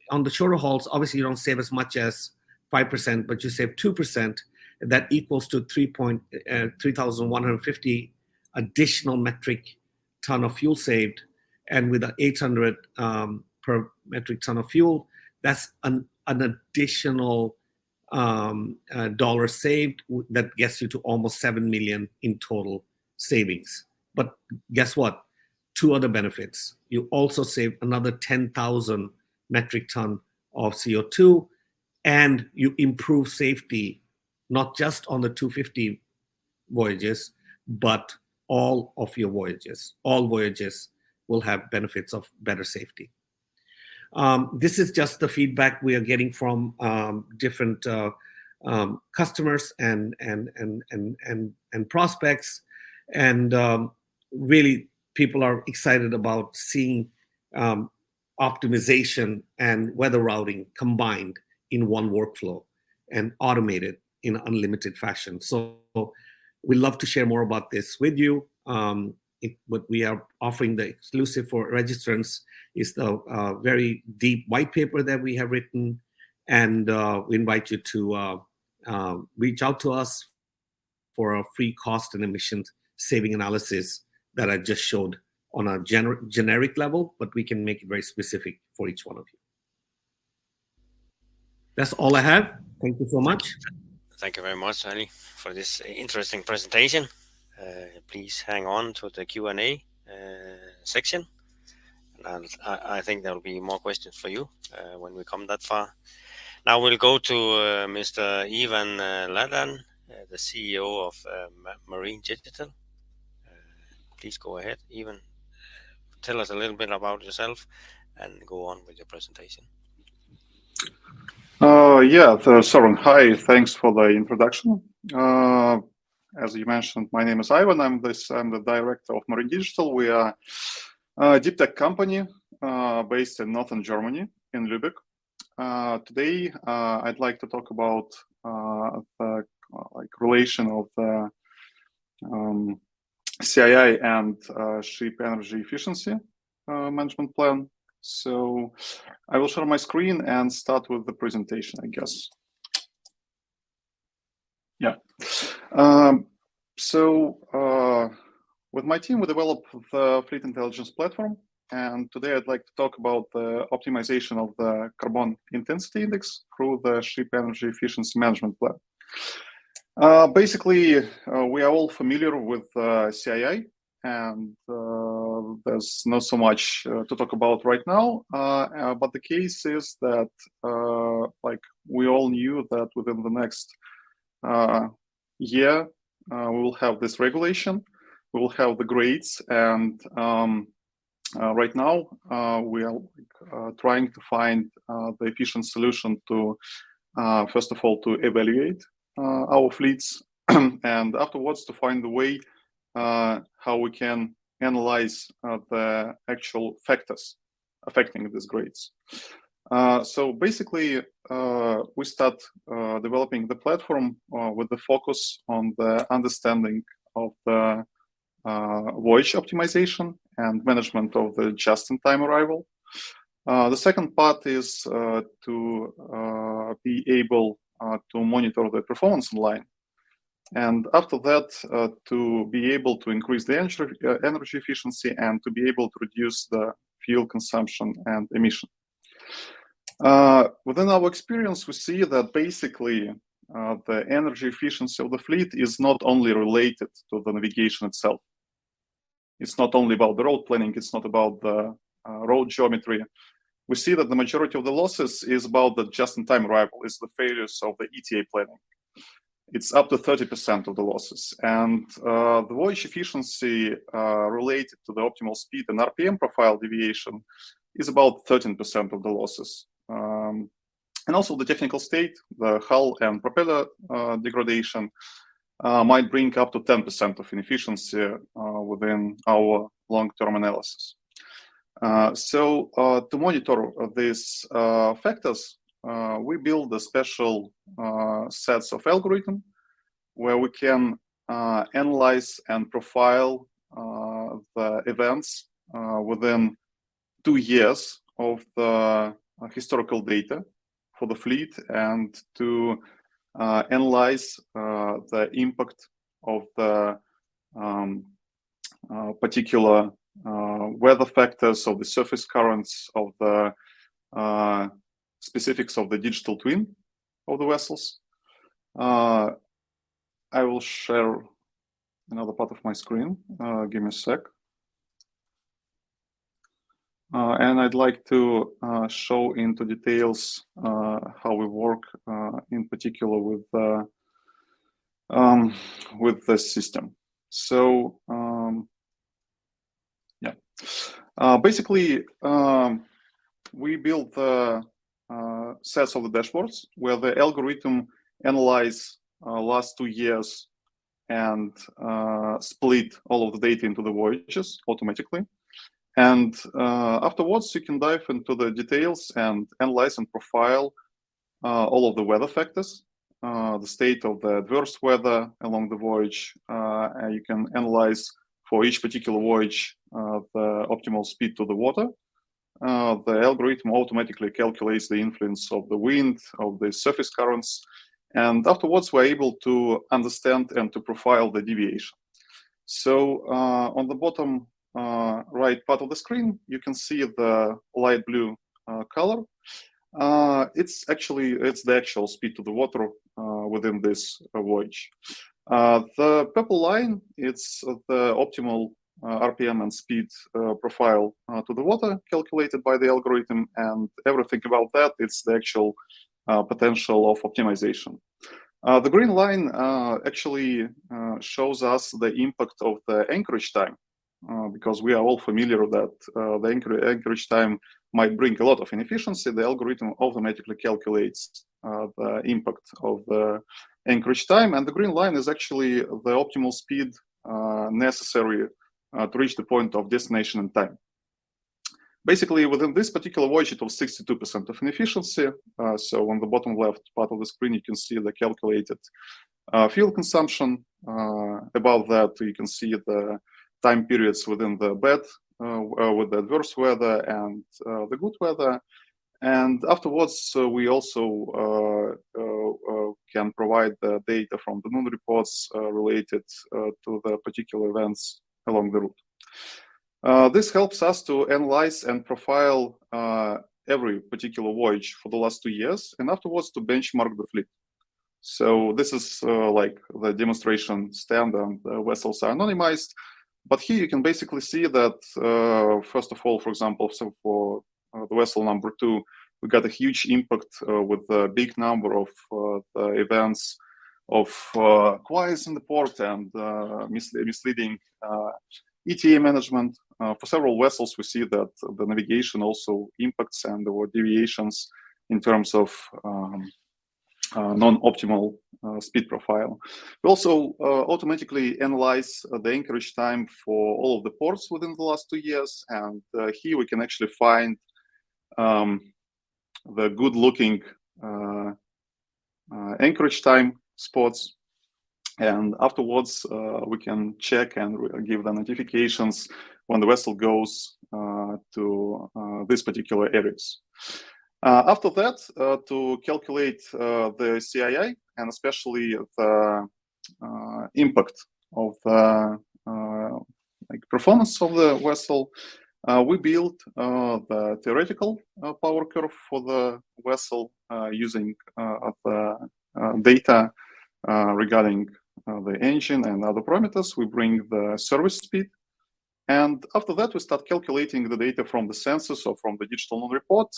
on the shorter hauls, obviously you don't save as much as 5%, but you save 2%. That equals to 3,150 additional metric ton of fuel saved. And with the 800 per metric ton of fuel, that's an additional dollar saved that gets you to almost 7 million in total savings. But guess what? Two other benefits. You also save another 10,000 metric ton of CO2, and you improve safety, not just on the 250 voyages, but all of your voyages. All voyages will have benefits of better safety. This is just the feedback we are getting from different customers and prospects, and really people are excited about seeing optimization and weather routing combined in one workflow and automated in an unlimited fashion. So we'd love to share more about this with you. What we are offering the exclusive for registrants is the very deep white paper that we have written, and we invite you to reach out to us for a free cost and emissions saving analysis that I just showed on a generic level, but we can make it very specific for each one of you. That's all I have. Thank you so much. Thank you very much, Ali, for this interesting presentation. Please hang on to the Q&A section. And I think there will be more questions for you when we come that far. Now we'll go to Mr. Ivan Ladan, the CEO of Marine Digital. Please go ahead, Ivan. Tell us a little bit about yourself and go on with your presentation. Soren, hi, thanks for the introduction. As you mentioned, my name is Ivan. I'm the director of Marine Digital. We are a deep tech company based in northern Germany, in Lübeck. Today, I'd like to talk about the relation of the CII and ship energy efficiency management plan. So I will share my screen and start with the presentation, I guess. With my team, we developed the Fleet Intelligence Platform, and today I'd like to talk about the optimization of the carbon intensity index through the ship energy efficiency management plan. Basically, we are all familiar with CII, and there's not so much to talk about right now. But the case is that, like we all knew that within the next year, we will have this regulation. We will have the grades, and right now we are trying to find the efficient solution to, first of all, to evaluate our fleets, and afterwards to find the way how we can analyze the actual factors affecting these grades. So basically, we start developing the platform with the focus on the understanding of the voyage optimization and management of the just-in-time arrival. The second part is to be able to monitor the performance in line. And after that, to be able to increase the energy efficiency and to be able to reduce the fuel consumption and emission. Within our experience, we see that basically the energy efficiency of the fleet is not only related to the navigation itself. It's not only about the road planning, it's not about the road geometry. We see that the majority of the losses is about the just-in-time arrival, is the failures of the ETA planning. It's up to 30% of the losses. And the voyage efficiency related to the optimal speed and RPM profile deviation is about 13% of the losses. And also the technical state, the hull and propeller degradation might bring up to 10% of inefficiency within our long-term analysis. So to monitor these factors, we build a special sets of algorithm where we can analyze and profile the events within 2 years of the historical data for the fleet, and to analyze the impact of the particular weather factors, of the surface currents, of the specifics of the digital twin of the vessels. I will share another part of my screen. Give me a sec. And I'd like to show into details how we work in particular with this system. So basically we build the sets of the dashboards where the algorithm analyze last 2 years and split all of the data into the voyages automatically. And afterwards, you can dive into the details and analyze and profile all of the weather factors, the state of the adverse weather along the voyage. And you can analyze for each particular voyage the optimal speed to the water. The algorithm automatically calculates the influence of the wind, of the surface currents. And afterwards, we're able to understand and to profile the deviation. So on the bottom right part of the screen, you can see the light blue color. It's the actual speed to the water within this voyage. The purple line, it's the optimal RPM and speed profile to the water calculated by the algorithm, and everything about that, it's the actual potential of optimization. The green line actually shows us the impact of the anchorage time, because we are all familiar that the anchorage time might bring a lot of inefficiency. The algorithm automatically calculates the impact of the anchorage time, and the green line is actually the optimal speed necessary to reach the point of destination in time. Basically, within this particular voyage, it was 62% of inefficiency. So on the bottom left part of the screen, you can see the calculated fuel consumption. Above that, you can see the time periods within the bed with the adverse weather and the good weather. And afterwards, we also can provide the data from the noon reports related to the particular events along the route. This helps us to analyze and profile every particular voyage for the last 2 years, and afterwards to benchmark the fleet. So this is like the demonstration stand, and the vessels are anonymized. But here you can basically see that, first of all, for example, so for the vessel number 2, we got a huge impact with a big number of the events of quiets in the port and misleading ETA management. For several vessels, we see that the navigation also impacts, and there were deviations in terms of non-optimal speed profile. We also automatically analyze the anchorage time for all of the ports within the last 2 years, and here we can actually find the good-looking anchorage time spots, and afterwards we can check and give the notifications when the vessel goes to these particular areas. After that, to calculate the CII and especially the impact of the performance of the vessel, we built the theoretical power curve for the vessel using the data regarding the engine and other parameters. We bring the service speed, and after that we start calculating the data from the sensors or from the digital non-report,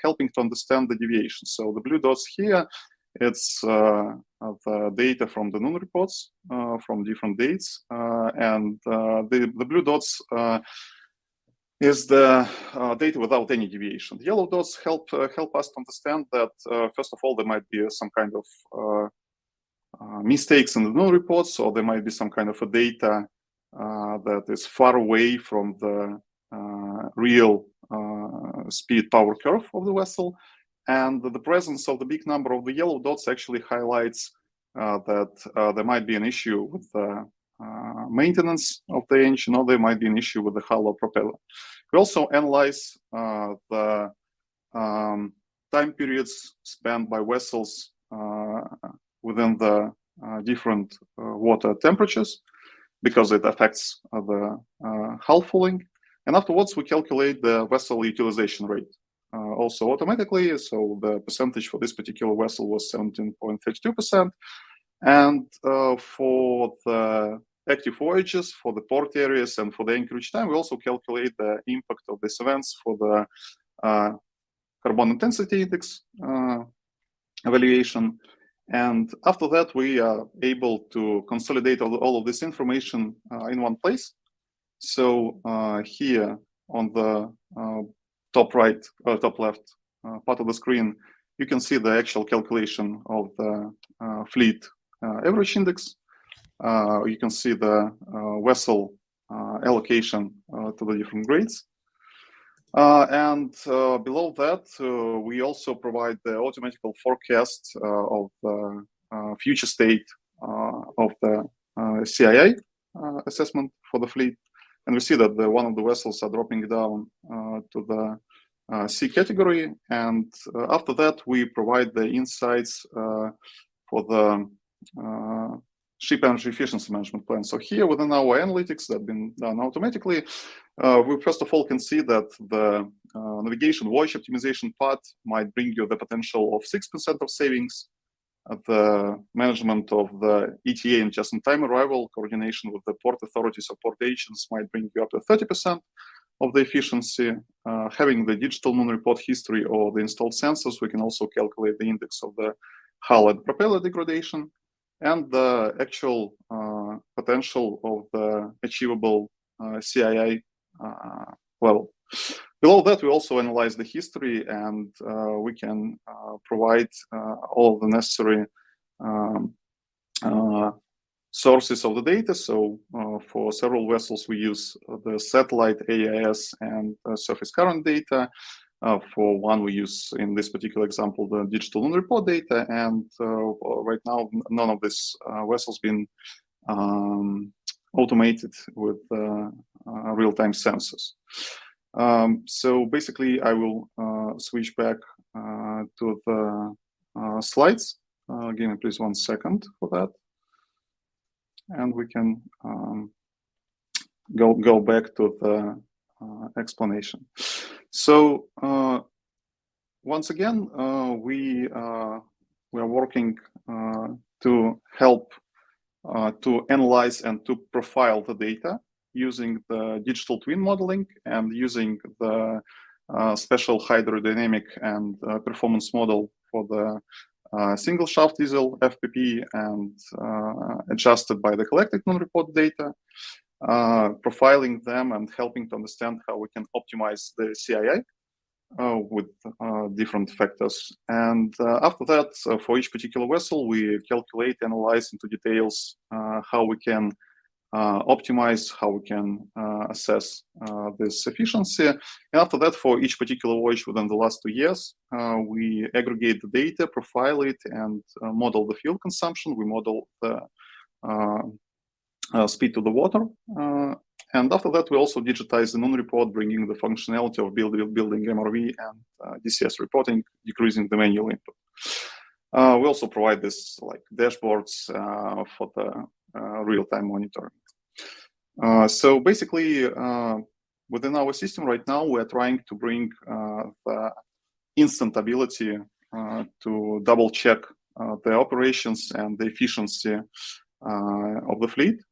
helping to understand the deviation. So the blue dots here, it's the data from the non-reports from different dates, and the blue dots is the data without any deviation. The yellow dots help us to understand that, first of all, there might be some kind of mistakes in the non-reports, or there might be some kind of a data that is far away from the real speed power curve of the vessel. And the presence of the big number of the yellow dots actually highlights that there might be an issue with the maintenance of the engine, or there might be an issue with the hull or propeller. We also analyze the time periods spent by vessels within the different water temperatures, because it affects the hull fouling. And afterwards, we calculate the vessel utilization rate also automatically. So the percentage for this particular vessel was 17.32%. And for the active voyages, for the port areas, and for the anchorage time, we also calculate the impact of these events for the carbon intensity index evaluation. And after that, we are able to consolidate all of this information in one place. So here on the top right, top left part of the screen, you can see the actual calculation of the fleet average index. You can see the vessel allocation to the different grades. And below that, we also provide the automatical forecast of the future state of the CII assessment for the fleet. And we see that one of the vessels are dropping down to the C category. And after that, we provide the insights for the ship energy efficiency management plan. So here within our analytics that have been done automatically, we first of all can see that the navigation voyage optimization part might bring you the potential of 6% of savings. The management of the ETA and just-in-time arrival coordination with the port authorities or port agents might bring you up to 30% of the efficiency. Having the digital non-report history or the installed sensors, we can also calculate the index of the hull and propeller degradation and the actual potential of the achievable CII level. Below that, we also analyze the history, and we can provide all the necessary sources of the data. So for several vessels, we use the satellite, AIS, and surface current data. For one, we use, in this particular example, the digital non-report data. And right now, none of these vessels been automated with real-time sensors. So basically, I will switch back to the slides. Give me please 1 second for that. And we can go back to the explanation. So once again, we are working to help to analyze and to profile the data using the digital twin modeling and using the special hydrodynamic and performance model for the single shaft diesel FPP and adjusted by the collected non-report data, profiling them and helping to understand how we can optimize the CII with different factors. And after that, for each particular vessel, we calculate, analyze into details how we can optimize, how we can assess this efficiency. And after that, for each particular voyage within the last 2 years, we aggregate the data, profile it, and model the fuel consumption. We model the speed to the water. And after that, we also digitize the non-report, bringing the functionality of building MRV and DCS reporting, decreasing the manual input. We also provide this like dashboards for the real-time monitoring. So basically, within our system right now, we're trying to bring the instant ability to double-check the operations and the efficiency of the fleet.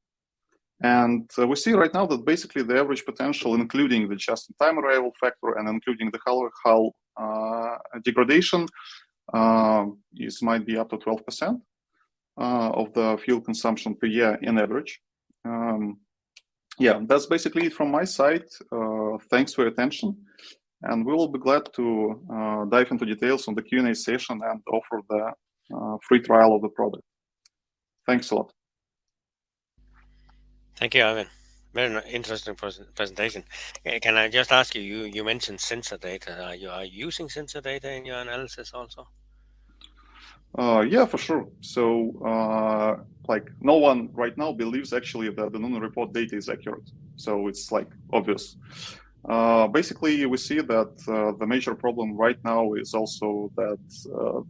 And we see right now that basically the average potential, including the just-in-time arrival factor and including the hull degradation, might be up to 12% of the fuel consumption per year in average. Yeah, that's basically it from my side. Thanks for your attention. And we will be glad to dive into details on the Q&A session and offer the free trial of the product. Thanks a lot. Thank you, Ivan. Very interesting presentation. Can I just ask you, you mentioned sensor data. Are you using sensor data in your analysis also? Yeah, for sure. So like no one right now believes actually that the non-report data is accurate. So it's like obvious. Basically, we see that the major problem right now is also that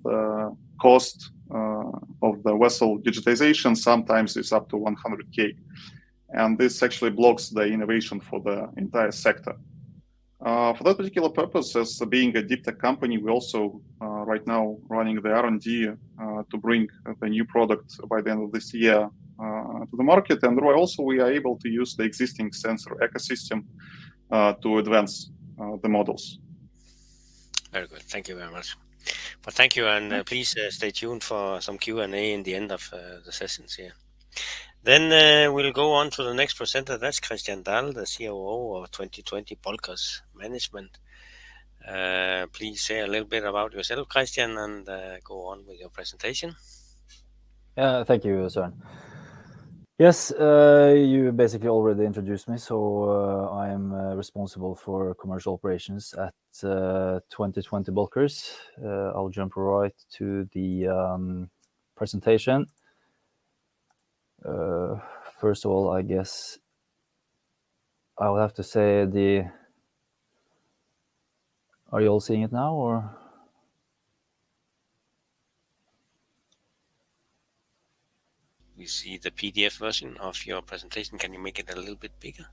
the cost of the vessel digitization sometimes is up to 100K. And this actually blocks the innovation for the entire sector. For that particular purpose, as being a deep tech company, we also right now running the R&D to bring the new product by the end of this year to the market. And also we are able to use the existing sensor ecosystem to advance the models. Very good. Thank you very much. But thank you, and please stay tuned for some Q&A in the end of the sessions here. Then we'll go on to the next presenter. That's Christian Dahll, the COO of 2020 Bulkers Management. Please say a little bit about yourself, Christian, and go on with your presentation. Thank you, Soren. Yes, you basically already introduced me, so I am responsible for commercial operations at 2020 Bulkers. I'll jump right to the presentation. First of all, I guess I will have to say are you all seeing it now, or? We see the PDF version of your presentation. Can you make it a little bit bigger?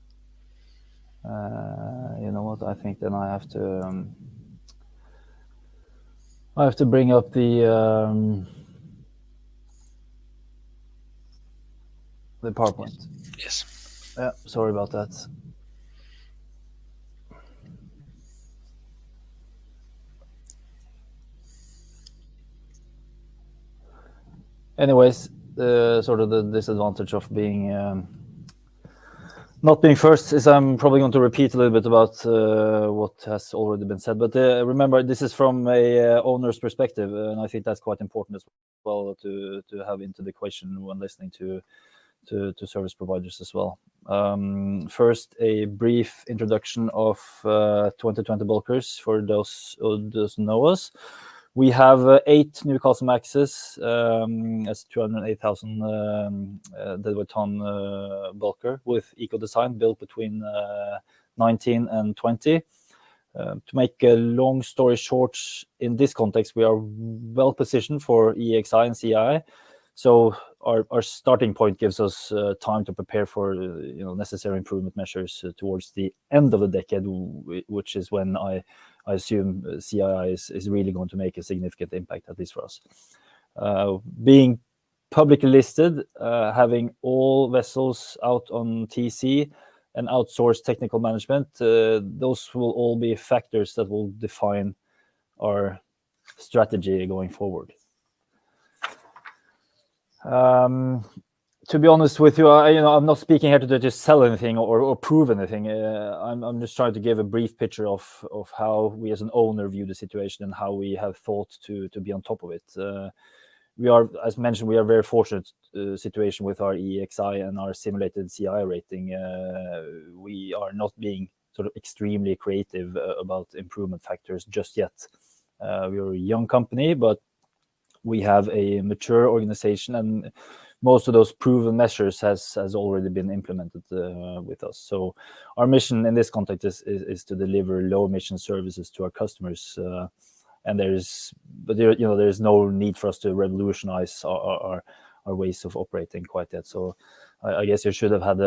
You know what? I think then I have to bring up the PowerPoint. Yes. Yeah, sorry about that. Anyways, sort of the disadvantage of being not being first is I'm probably going to repeat a little bit about what has already been said. But remember, this is from a owner's perspective, and I think that's quite important as well to have into the equation when listening to service providers as well. First, a brief introduction of 2020 Bulkers for those who don't know us. We have 8 Newcastlemaxes as 208,000 deadweight ton bulker with eco design built between 19 and 20. To make a long story short, in this context, we are well positioned for EEXI and CII. So our starting point gives us time to prepare for necessary improvement measures towards the end of the decade, which is when I assume CII is really going to make a significant impact, at least for us. Being publicly listed, having all vessels out on TC, and outsourced technical management, those will all be factors that will define our strategy going forward. To be honest with you, I'm not speaking here to just sell anything or prove anything. I'm just trying to give a brief picture of how we as an owner view the situation and how we have thought to be on top of it. We are, as mentioned, we are very fortunate situation with our EEXI and our simulated CII rating. We are not being sort of extremely creative about improvement factors just yet. We are a young company, but we have a mature organization, and most of those proven measures has already been implemented with us. So our mission in this context is to deliver low emission services to our customers. And there is no need for us to revolutionize our ways of operating quite yet. So I guess you should have had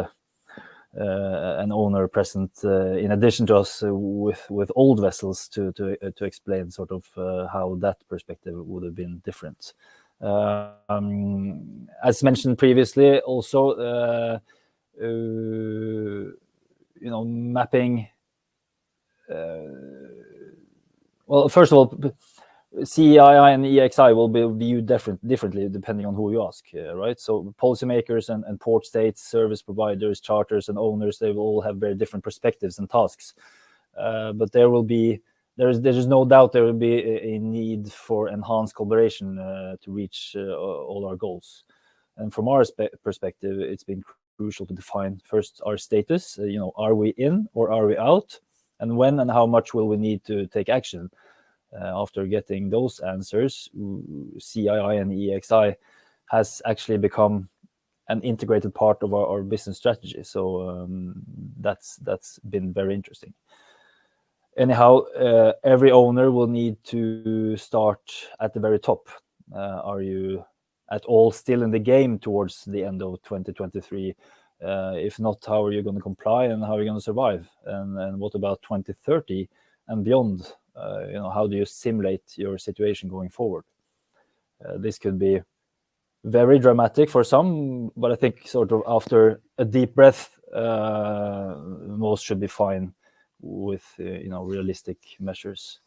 an owner present in addition to us with old vessels to explain sort of how that perspective would have been different. As mentioned previously, also mapping. Well, first of all, CII and EEXI will be viewed differently depending on who you ask, right? So policymakers and port states, service providers, charters, and owners, they will all have very different perspectives and tasks. But there's no doubt there will be a need for enhanced collaboration to reach all our goals. And from our perspective, it's been crucial to define first our status. Are we in or are we out? And when and how much will we need to take action? After getting those answers, CII and EEXI has actually become an integrated part of our business strategy. So that's been very interesting. Anyhow, every owner will need to start at the very top. Are you at all still in the game towards the end of 2023? If not, how are you going to comply and how are you going to survive? And what about 2030 and beyond? How do you simulate your situation going forward? This could be very dramatic for some, but I think sort of after a deep breath, most should be fine with realistic measures.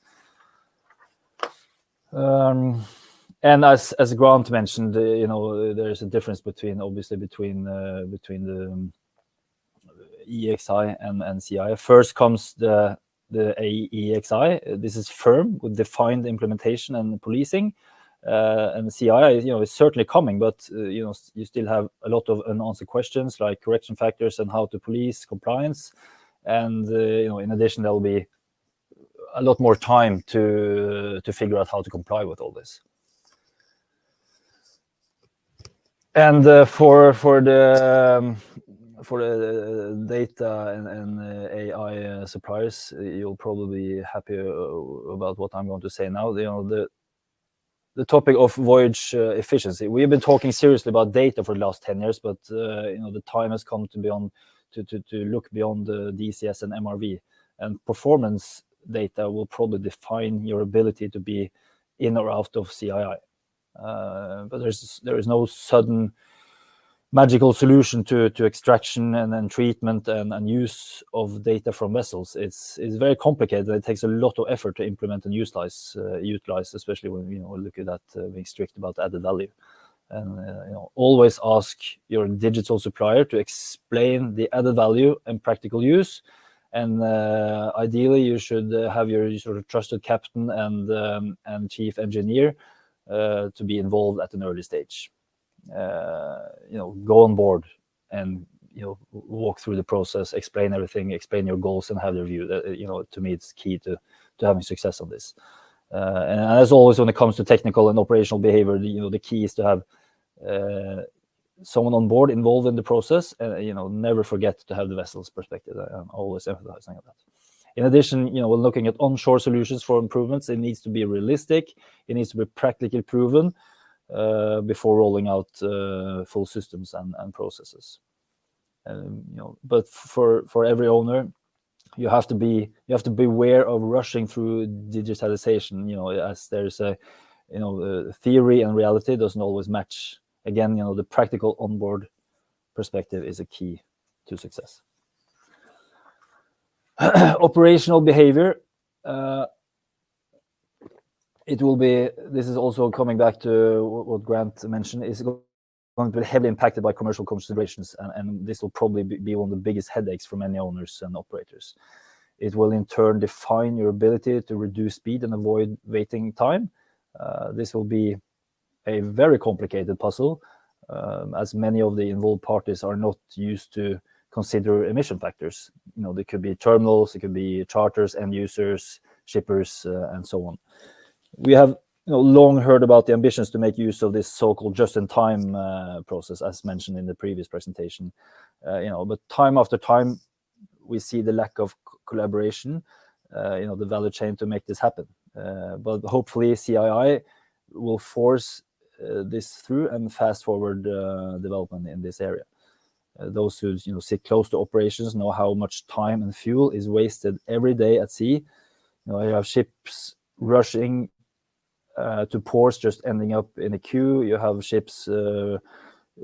And as Grant mentioned, there's a difference between the EEXI and CII. First comes the EEXI. This is firm with defined implementation and policing, and the CII is certainly coming, but you still have a lot of unanswered questions like correction factors and how to police compliance, and in addition there will be a lot more time to figure out how to comply with all this. And for the data and AI suppliers, you'll probably be happy about what I'm going to say now. The topic of voyage efficiency. We have been talking seriously about data for the last 10 years, but the time has come to look beyond the DCS and MRV, and performance data will probably define your ability to be in or out of CII. But there is no sudden magical solution to extraction and treatment and use of data from vessels. It's very complicated. It takes a lot of effort to implement and utilize, especially when we look at that being strict about added value. And always ask your digital supplier to explain the added value and practical use. And ideally, you should have your sort of trusted captain and chief engineer to be involved at an early stage. Go on board and walk through the process, explain everything, explain your goals, and have their view. To me, it's key to having success on this. And as always, when it comes to technical and operational behavior, the key is to have someone on board involved in the process, and never forget to have the vessel's perspective. I'm always emphasizing that. In addition, when looking at onshore solutions for improvements, it needs to be realistic. It needs to be practically proven before rolling out full systems and processes. But for every owner, you have to be aware of rushing through digitalization. As there's theory and reality doesn't always match. Again, the practical onboard perspective is a key to success. Operational behavior. It will be. This is also coming back to what Grant mentioned. Is going to be heavily impacted by commercial considerations, and this will probably be one of the biggest headaches for many owners and operators. It will in turn define your ability to reduce speed and avoid waiting time. This will be a very complicated puzzle, as many of the involved parties are not used to consider emission factors. You know, there could be terminals, it could be charters, end users, shippers, and so on. We have long heard about the ambitions to make use of this so-called just-in-time process, as mentioned in the previous presentation. But time after time, we see the lack of collaboration, the value chain to make this happen. But hopefully CII will force this through and fast forward development in this area. Those who sit close to operations know how much time and fuel is wasted every day at sea. You have ships rushing to ports, just ending up in a queue. You have ships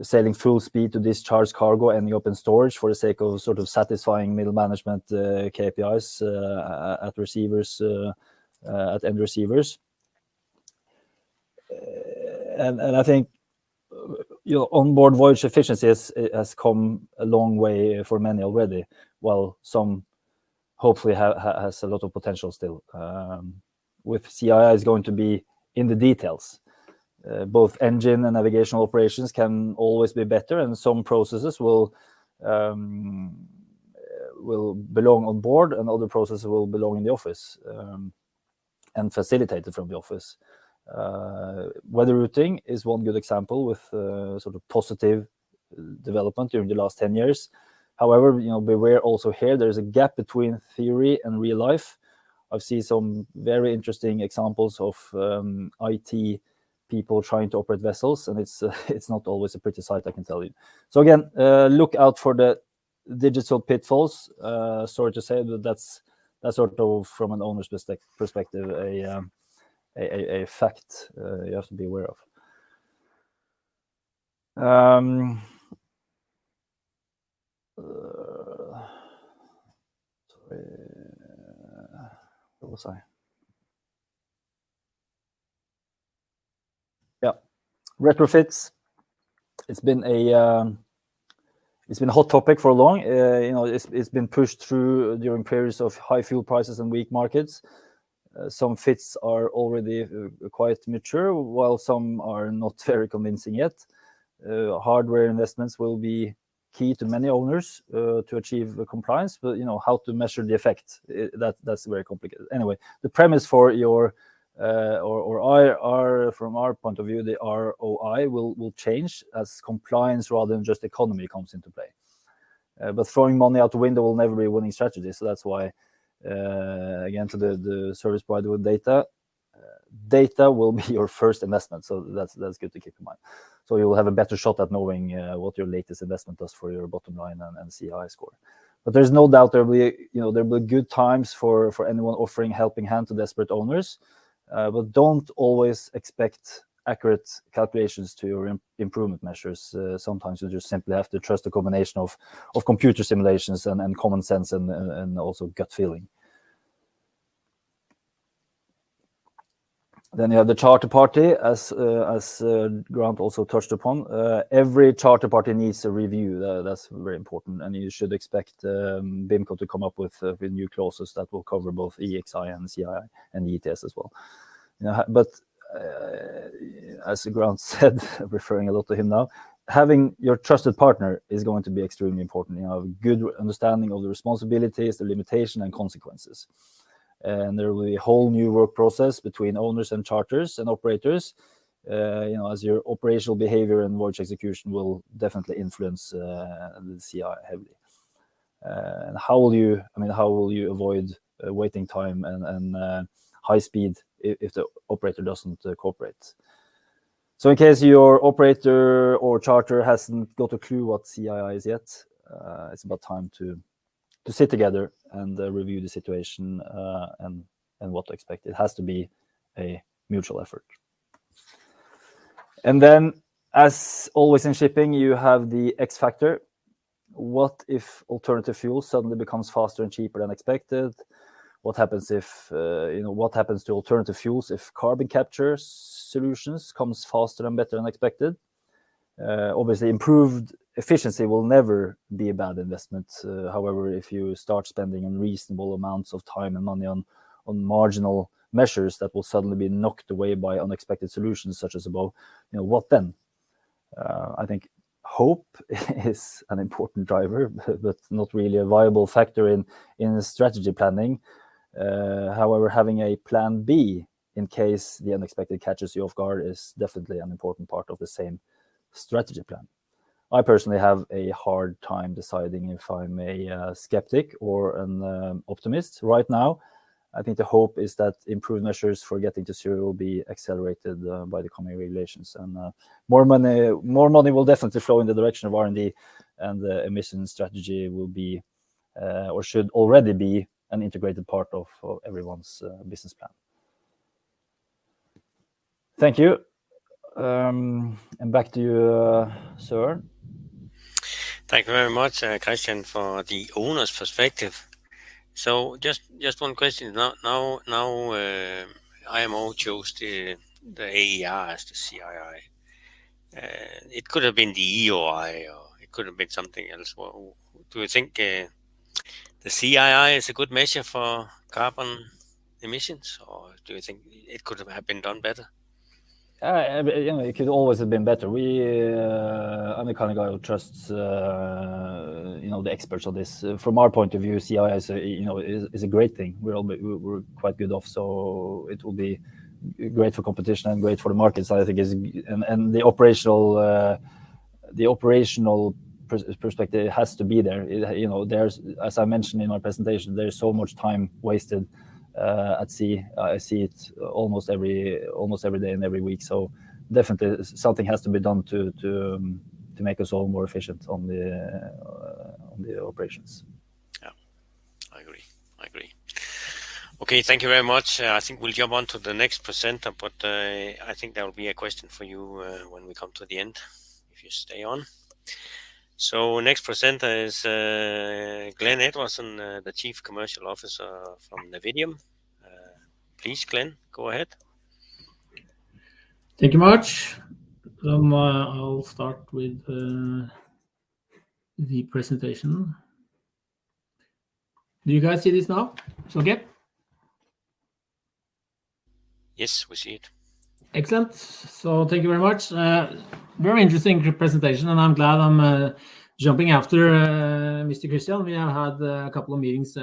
sailing full speed to discharge cargo, ending up in storage for the sake of sort of satisfying middle management KPIs at receivers, at end receivers. And I think onboard voyage efficiency has come a long way for many already, while some hopefully has a lot of potential still. With CII is going to be in the details. Both engine and navigational operations can always be better, and some processes will belong on board, and other processes will belong in the office and facilitated from the office. Weather routing is one good example with sort of positive development during the last 10 years. However, beware also here, there's a gap between theory and real life. I've seen some very interesting examples of IT people trying to operate vessels, and it's not always a pretty sight, I can tell you. So again, look out for the digital pitfalls. Sorry to say, but that's sort of from an owner's perspective a fact you have to be aware of. Sorry, where was I? Yeah, retrofits. It's been a hot topic for long. It's been pushed through during periods of high fuel prices and weak markets. Some fits are already quite mature, while some are not very convincing yet. Hardware investments will be key to many owners to achieve compliance, but how to measure the effect, that's very complicated. Anyway, the premise for your from our point of view, the ROI will change as compliance rather than just economy comes into play. But throwing money out the window will never be a winning strategy. So that's why, again, to the service provider with data will be your first investment. So that's good to keep in mind. So you'll have a better shot at knowing what your latest investment does for your bottom line and CII score. But there's no doubt there will be good times for anyone offering helping hand to desperate owners. But don't always expect accurate calculations to your improvement measures. Sometimes you just simply have to trust a combination of computer simulations and common sense and also gut feeling. Then you have the charter party, as Grant also touched upon. Every charter party needs a review. That's very important, and you should expect BIMCO to come up with new clauses that will cover both EXI and CII and ETS as well. But as Grant said, referring a lot to him now, having your trusted partner is going to be extremely important. A good understanding of the responsibilities, the limitation, and consequences. And there will be a whole new work process between owners and charters and operators. As your operational behavior and voyage execution will definitely influence the CI heavily. And how will you avoid waiting time and high speed if the operator doesn't cooperate? So in case your operator or charter hasn't got a clue what CII is yet, it's about time to sit together and review the situation and what to expect. It has to be a mutual effort. And then, as always in shipping, you have the X factor. what if alternative fuels suddenly becomes faster and cheaper than expected? What happens if, what happens to alternative fuels if carbon capture solutions comes faster and better than expected? Obviously, improved efficiency will never be a bad investment. However, if you start spending unreasonable amounts of time and money on marginal measures that will suddenly be knocked away by unexpected solutions such as above, what then? I think hope is an important driver, but not really a viable factor in strategy planning. However, having a plan B in case the unexpected catches you off guard is definitely an important part of the same strategy plan. I personally have a hard time deciding if I'm a skeptic or an optimist right now. I think the hope is that improved measures for getting to zero will be accelerated by the coming regulations, and more money will definitely flow in the direction of R&D, and the emission strategy will be or should already be an integrated part of everyone's business plan. Thank you. And back to you, Soren. Thank you very much, Christian, for the owner's perspective. So just one question. Now IMO chose the AER as the CII. It could have been the EOI, or it could have been something else. Well, do you think the CII is a good measure for carbon emissions, or do you think it could have been done better? It could always have been better. I'm the kind of guy who trusts, the experts on this. From our point of view, CII is a great thing. We're quite good off, so it will be great for competition and great for the markets. I think and the operational perspective has to be there. There's, as I mentioned in my presentation, there's so much time wasted at sea. I see it almost every day and every week. So definitely something has to be done to make us all more efficient on the operations. Yeah, I agree. Okay, thank you very much. I think we'll jump on to the next presenter, but I think there will be a question for you when we come to the end, if you stay on. So next presenter is Glenn Edvardsen, the Chief Commercial Officer from Navidium. Please, Glenn, go ahead. Thank you much. I'll start with the presentation. Do you guys see this now? It's okay? Yes, we see it. Excellent. So thank you very much. Very interesting presentation, and I'm glad I'm jumping after Mr. Christian. We have had a couple of meetings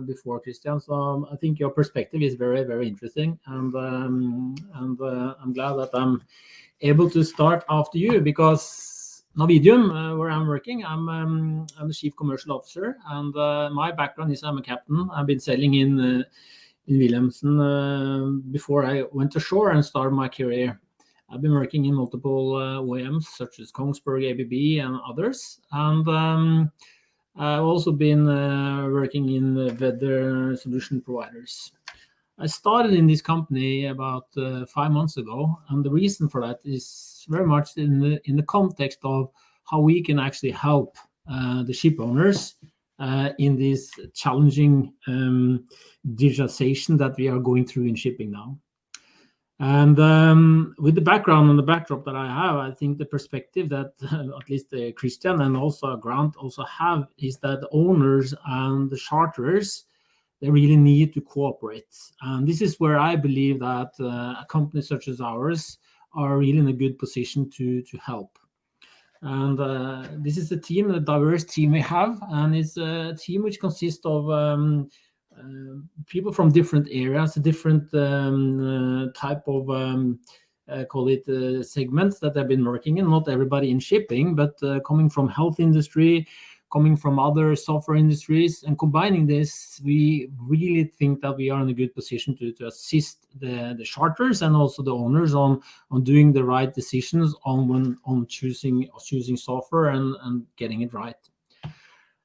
before Christian, so I think your perspective is very, very interesting, and I'm glad that I'm able to start after you, because Navidium, where I'm working, I'm the Chief Commercial Officer, and my background is I'm a captain. I've been sailing in Wilhelmsen before I went ashore and started my career. I've been working in multiple OEMs such as Kongsberg, ABB, and others. And I've also been working in weather solution providers. I started in this company about 5 months ago, and the reason for that is very much in the context of how we can actually help the ship owners in this challenging digitalization that we are going through in shipping now. And with the background and the backdrop that I have, I think the perspective that at least Christian and also Grant also have is that the owners and the charterers, they really need to cooperate. And this is where I believe that a company such as ours are really in a good position to help. And this is a team, a diverse team we have, and it's a team which consists of people from different areas, different type of call it segments that they've been working in. Not everybody in shipping, but coming from health industry, coming from other software industries, and combining this, we really think that we are in a good position to assist the charters and also the owners on doing the right decisions on choosing software and getting it right.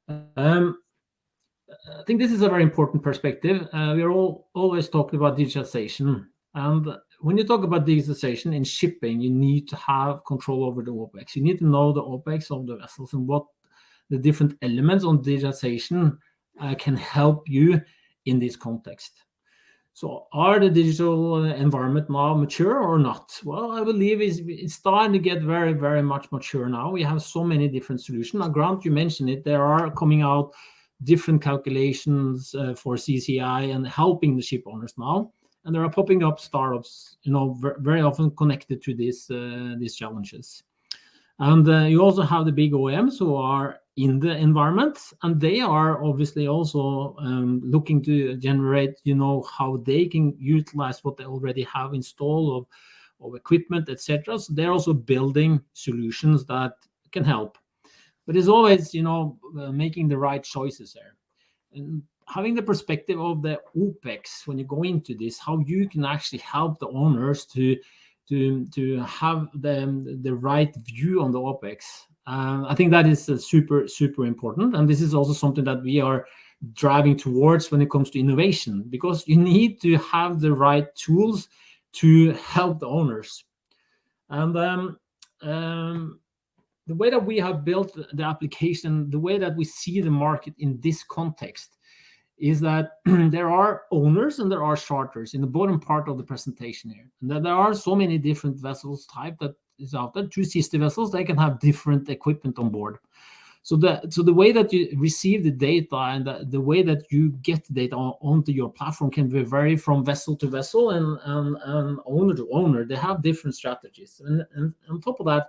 I think this is a very important perspective. We are always talking about digitalization. And when you talk about digitalization in shipping, you need to have control over the OpEx. You need to know the OpEx of the vessels and what the different elements on digitization can help you in this context. So are the digital environment now mature or not? Well, I believe it's starting to get very, very much mature now. We have so many different solutions. Now, Grant, you mentioned it. There are coming out different calculations for CCI and helping the ship owners now. And there are popping up startups, very often connected to these challenges. And you also have the big OEMs who are in the environment, and they are obviously also looking to generate, how they can utilize what they already have installed of equipment, etc. So they're also building solutions that can help. But it's always, making the right choices there. And having the perspective of the OPEX when you go into this, how you can actually help the owners to have the right view on the OPEX. I think that is super, super important. And this is also something that we are driving towards when it comes to innovation, because you need to have the right tools to help the owners. And the way that we have built the application, the way that we see the market in this context, is that there are owners and there are charters in the bottom part of the presentation here. And that there are so many different vessels type that is out there. 2 sister vessels, they can have different equipment on board. So the way that you receive the data and the way that you get the data onto your platform can vary from vessel to vessel and owner to owner. They have different strategies. And on top of that,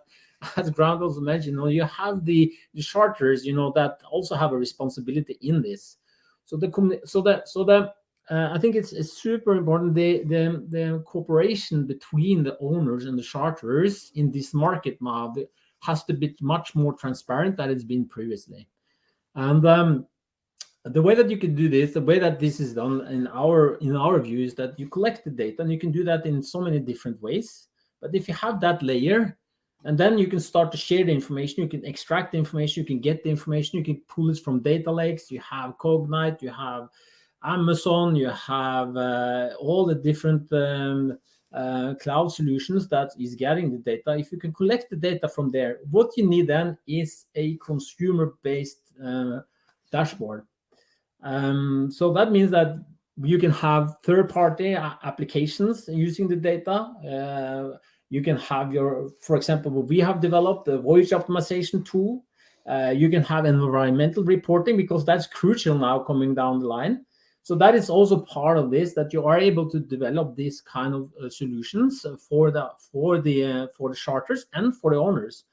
as Grant also mentioned, you have the charters, that also have a responsibility in this. So I think it's super important the cooperation between the owners and the charters in this market now has to be much more transparent than it's been previously. And the way that you can do this, the way that this is done in our view, is that you collect the data, and you can do that in so many different ways. But if you have that layer, and then you can start to share the information, you can extract the information, you can get the information, you can pull it from data lakes, you have Cognite, you have Amazon, you have all the different cloud solutions that is getting the data. If you can collect the data from there, what you need then is a consumer-based dashboard. So that means that you can have third-party applications using the data. You can have for example, we have developed the Voyage optimization tool. You can have environmental reporting, because that's crucial now coming down the line. So that is also part of this, that you are able to develop these kind of solutions for the charters and for the owners.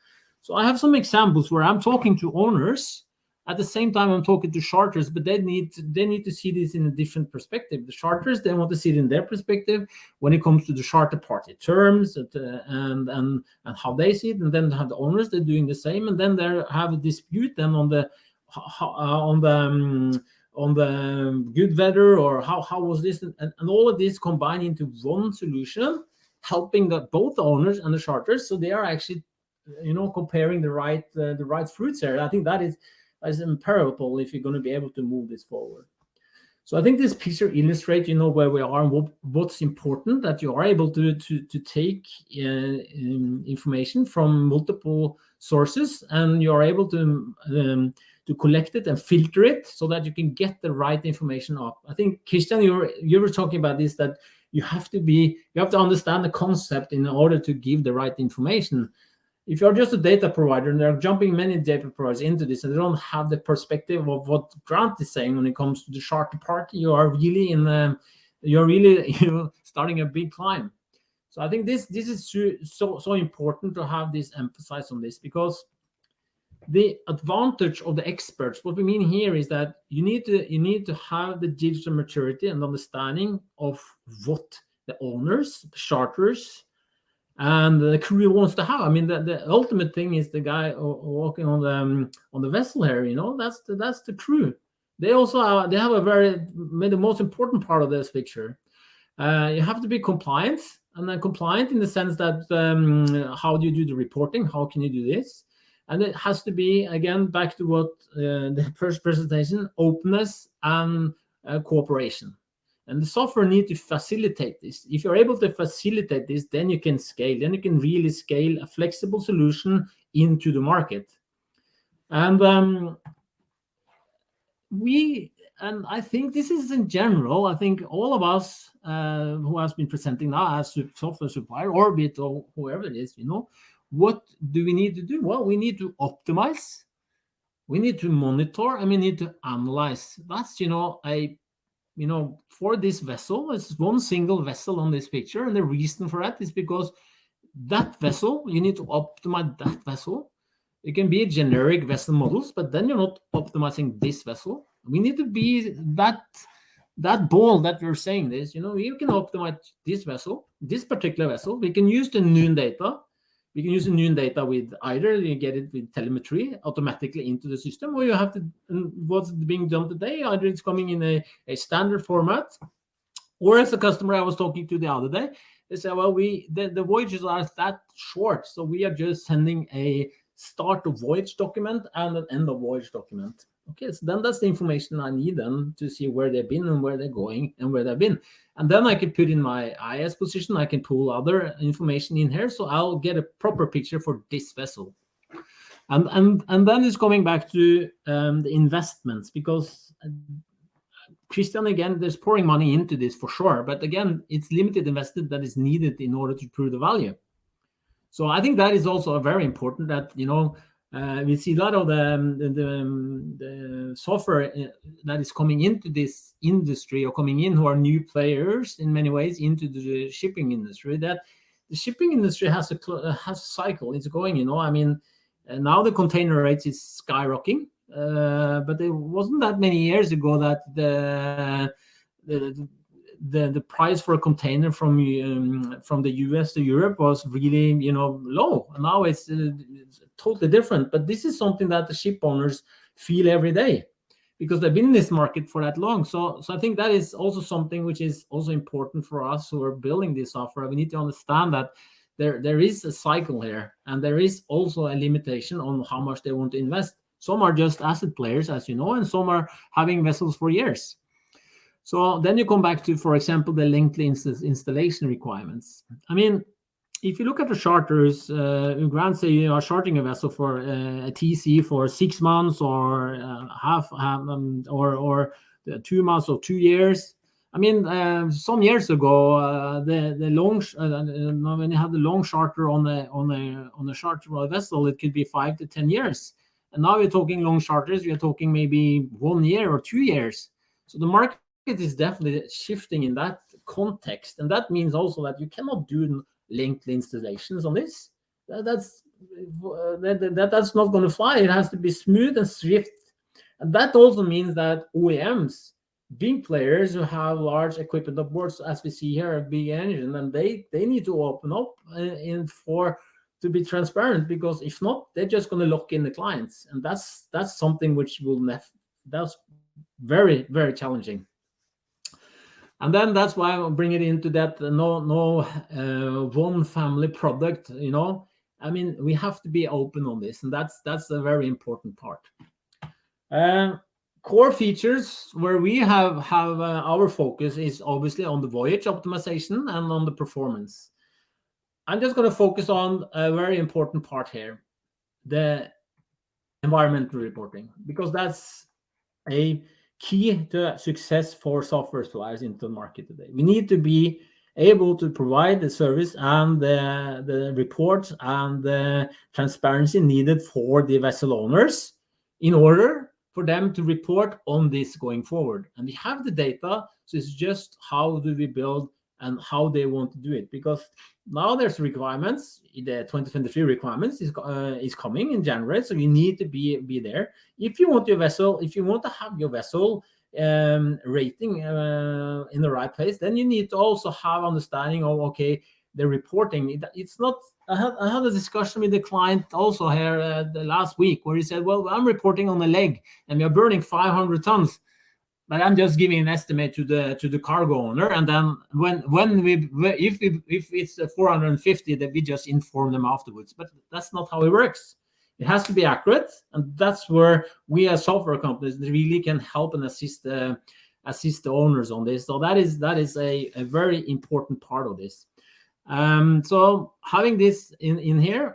So I have some examples where I'm talking to owners. At the same time, I'm talking to charters, but they need to see this in a different perspective. The charters, they want to see it in their perspective when it comes to the charter party terms and how they see it. And then have the owners, they're doing the same. And then they have a dispute then on the good weather, or how was this, and all of this combined into one solution, helping both the owners and the charters. So they are actually, comparing the right fruits there. I think that is imperative if you're going to be able to move this forward. So I think this picture illustrates, where we are and what's important, that you are able to take information from multiple sources, and you are able to collect it and filter it so that you can get the right information up. I think, Christian, you were talking about this, that you have to understand the concept in order to give the right information. If you're just a data provider, and they're jumping many data providers into this, and they don't have the perspective of what Grant is saying when it comes to the charter party, you are really starting a big climb. So I think this is so important to have this emphasized on this, because the advantage of the experts, what we mean here is that you need to have the digital maturity and understanding of what the owners, the charters, and the crew wants to have. I mean, the ultimate thing is the guy walking on the vessel here. That's the crew. They also they have the most important part of this picture. You have to be compliant, and then compliant in the sense that how do you do the reporting? How can you do this? And it has to be, again, back to what the first presentation, openness and cooperation. And the software needs to facilitate this. If you're able to facilitate this, then you can scale. Then you can really scale a flexible solution into the market. And I think this is in general, I think all of us who has been presenting now as software supplier, Orbit or whoever it is, what do we need to do? Well, we need to optimize, we need to monitor, and we need to analyze. That's, for this vessel, it's one single vessel on this picture. And the reason for that is because that vessel, you need to optimize that vessel. It can be generic vessel models, but then you're not optimizing this vessel. We need to be that ball that you're saying this, you can optimize this vessel, this particular vessel. We can use the noon data. We can use the noon data with either you get it with telemetry automatically into the system, or you have to, what's being done today, either it's coming in a standard format, or as a customer I was talking to the other day, they say, well, the voyages are that short, so we are just sending a start of voyage document and an end of voyage document. Okay, so then that's the information I need then to see where they've been and where they're going and where they've been. And then I can put in my IS position, I can pull other information in here, so I'll get a proper picture for this vessel. And then it's coming back to the investments, because Christian, again, there's pouring money into this for sure, but again, it's limited investment that is needed in order to prove the value. So I think that is also very important that, we see a lot of the software that is coming into this industry or coming in who are new players in many ways into the shipping industry, that the shipping industry has a cycle. It's going, now the container rates is skyrocketing, but it wasn't that many years ago that the price for a container from the US to Europe was really low. Now it's totally different. But this is something that the ship owners feel every day because they've been in this market for that long. So I think that is also something which is also important for us who are building this software. We need to understand that there is a cycle here, and there is also a limitation on how much they want to invest. Some are just asset players, as you know, and some are having vessels for years. So then you come back to, for example, the lengthy installation requirements. I mean, if you look at the charters, grant say you are chartering a vessel for a TC for 6 months or or 2 months or 2 years. I mean, some years ago, the long when you had the long charter on a charter of a vessel, it could be 5 to 10 years. And now we're talking long charters. We're talking maybe 1 year or 2 years. So the market is definitely shifting in that context, and that means also that you cannot do lengthy installations on this. That's not going to fly. It has to be smooth and swift, and that also means that OEMs, big players who have large equipment on board, as we see here, a big engine, and they need to open up to be transparent, because if not, they're just going to lock in the clients, and that's something which that's very, very challenging. And then that's why I bring it into that no one family product. I mean, we have to be open on this, and that's a very important part. Core features where we have our focus is obviously on the voyage optimization and on the performance. I'm just going to focus on a very important part here, the environmental reporting, because that's a key to success for software suppliers into the market today. We need to be able to provide the service and the reports and the transparency needed for the vessel owners in order for them to report on this going forward. And we have the data, so it's just how do we build and how they want to do it, because now there's requirements. The 2023 requirements is coming in January, so you need to be there. If you want to have your vessel rating in the right place, then you need to also have understanding of the reporting. It's not. I had a discussion with the client also here the last week where he said, "Well, I'm reporting on a leg, and we are burning 500 tons." But I'm just giving an estimate to the cargo owner, and then if it's 450, then we just inform them afterwards. But that's not how it works. It has to be accurate, and that's where we as software companies really can help and assist the owners on this. So that is a very important part of this. So having this in here,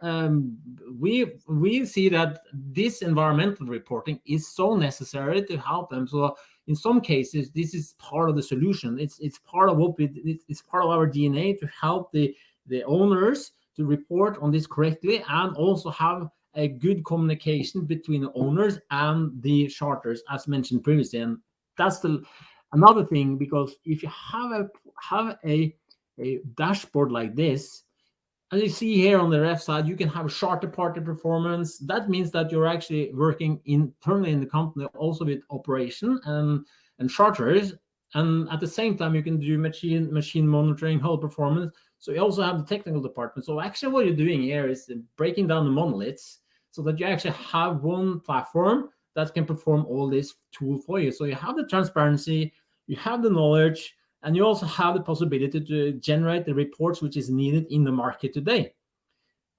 we see that this environmental reporting is so necessary to help them. So in some cases, this is part of the solution. It's part of what it's part of our DNA to help the owners to report on this correctly, and also have a good communication between the owners and the charters, as mentioned previously. And that's another thing, because if you have a dashboard like this, as you see here on the left side, you can have charter party performance. That means that you're actually working internally in the company also with operation and charters, and at the same time you can do machine monitoring, hull performance. So you also have the technical department. So actually what you're doing here is breaking down the monoliths so that you actually have one platform that can perform all this tool for you. So you have the transparency, you have the knowledge, and you also have the possibility to generate the reports which is needed in the market today.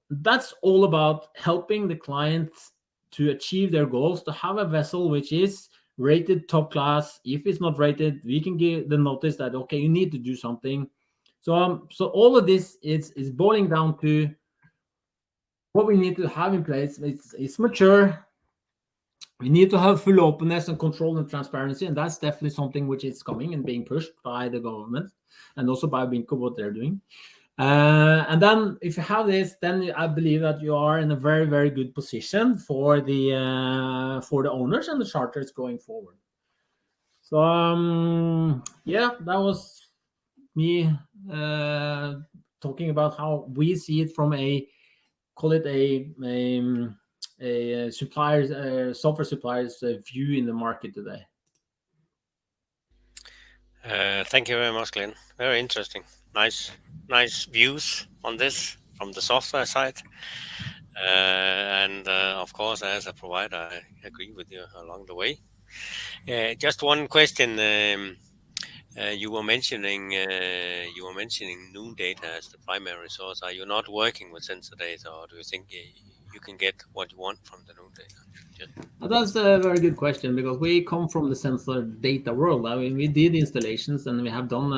That's all about helping the clients to achieve their goals, to have a vessel which is rated top class. If it's not rated, we can give the notice that, okay, you need to do something. So all of this is boiling down to what we need to have in place. It's mature. We need to have full openness and control and transparency, and that's definitely something which is coming and being pushed by the government and also by BIMCO, what they're doing. And then if you have this, then I believe that you are in a very, very good position for the owners and the charters going forward. So yeah, that was me talking about how we see it from a supplier's software supplier's view in the market today. Thank you very much, Glenn. Very interesting. Nice views on this from the software side. And of course, as a provider, I agree with you along the way. Just one question. You were mentioning noon data as the primary source. Are you not working with sensor data, or do you think you can get what you want from the noon data? That's a very good question, because we come from the sensor data world. I mean, we did installations, and we have done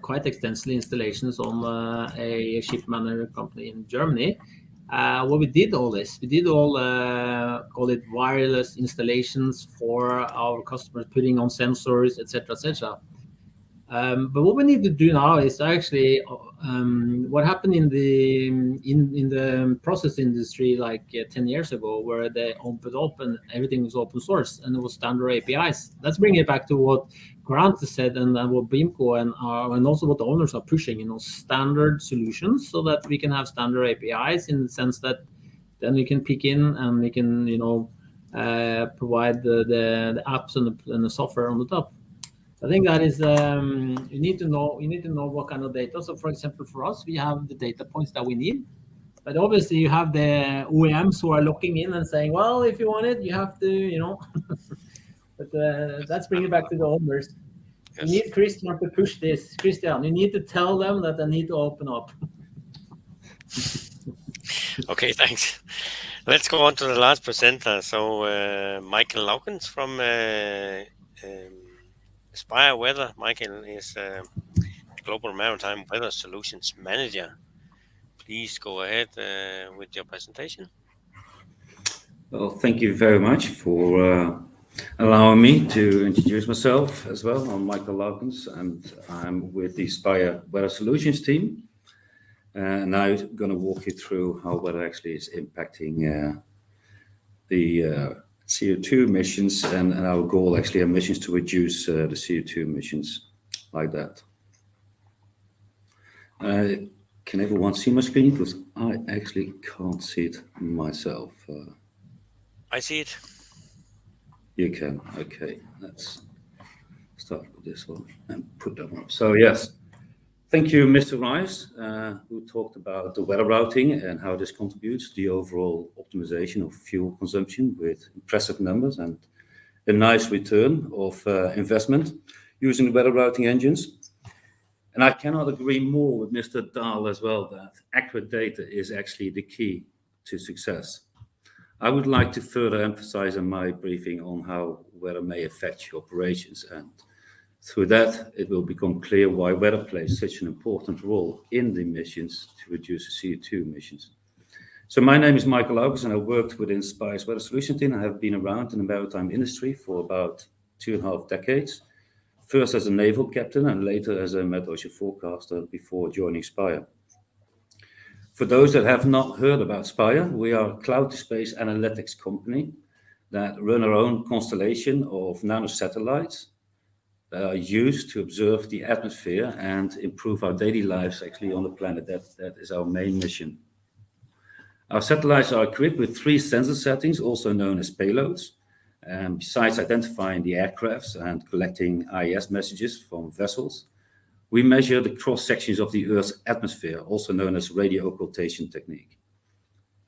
quite extensive installations on a ship manager company in Germany. Well, we did all this. We did all call it wireless installations for our customers, putting on sensors, etc., etc. But what we need to do now is actually what happened in the process industry like 10 years ago, where they opened up and everything was open source and it was standard APIs. Let's bring it back to what Grant said and what BIMCO and also what the owners are pushing, standard solutions, so that we can have standard APIs, in the sense that then we can pick in and we can provide the apps and the software on the top. I think that is you need to know what kind of data. So for example, for us, we have the data points that we need, but obviously you have the OEMs who are looking in and saying, well, if you want it, you have to, but let's bring it back to the owners. Yes. You need Christian to push this. Christian, you need to tell them that they need to open up. Okay, thanks. Let's go on to the last presenter. So Maikel Laukens from Spire Weather. Maikel is Global Maritime Weather Solutions Manager. Please go ahead with your presentation. Well, thank you very much for allowing me to introduce myself as well. I'm Maikel Laukens, and I'm with the Spire Weather Solutions team. And I'm going to walk you through how weather actually is impacting the CO2 emissions, and our goal actually emissions to reduce the CO2 emissions like that. Can everyone see my screen? Because I actually can't see it myself. I see it. You can. Okay, let's start with this one and put that one up. So yes, thank you, Mr. Riaz, who talked about the weather routing and how this contributes to the overall optimization of fuel consumption with impressive numbers and a nice return of investment using the weather routing engines. And I cannot agree more with Mr. Dahll as well, that accurate data is actually the key to success. I would like to further emphasize in my briefing on how weather may affect your operations, and Through that, it will become clear why weather plays such an important role in the emissions to reduce the CO2 emissions. So my name is Maikel Laukens, and I worked within Spire's weather solution team. I have been around in the maritime industry for about 2.5 decades, first as a naval captain and later as a mid-ocean forecaster before joining Spire. For those that have not heard about Spire, we are a cloud-to-space analytics company that run our own constellation of nanosatellites that are used to observe the atmosphere and improve our daily lives actually on the planet. That is our main mission. Our satellites are equipped with 3 sensor settings, also known as payloads. And besides identifying the aircrafts and collecting IS messages from vessels, we measure the cross sections of the Earth's atmosphere, also known as radio occultation technique.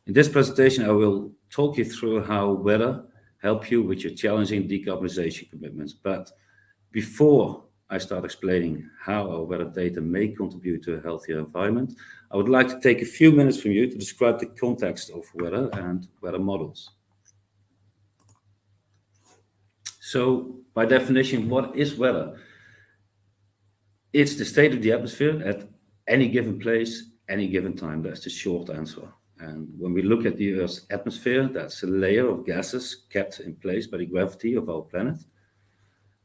In this presentation, I will talk you through how weather help you with your challenging decarbonization commitments. But before I start explaining how our weather data may contribute to a healthier environment, I would like to take a few minutes from you to describe the context of weather and weather models. So, by definition, what is weather? It's the state of the atmosphere at any given place, any given time. That's the short answer. And when we look at the Earth's atmosphere, that's a layer of gases kept in place by the gravity of our planet.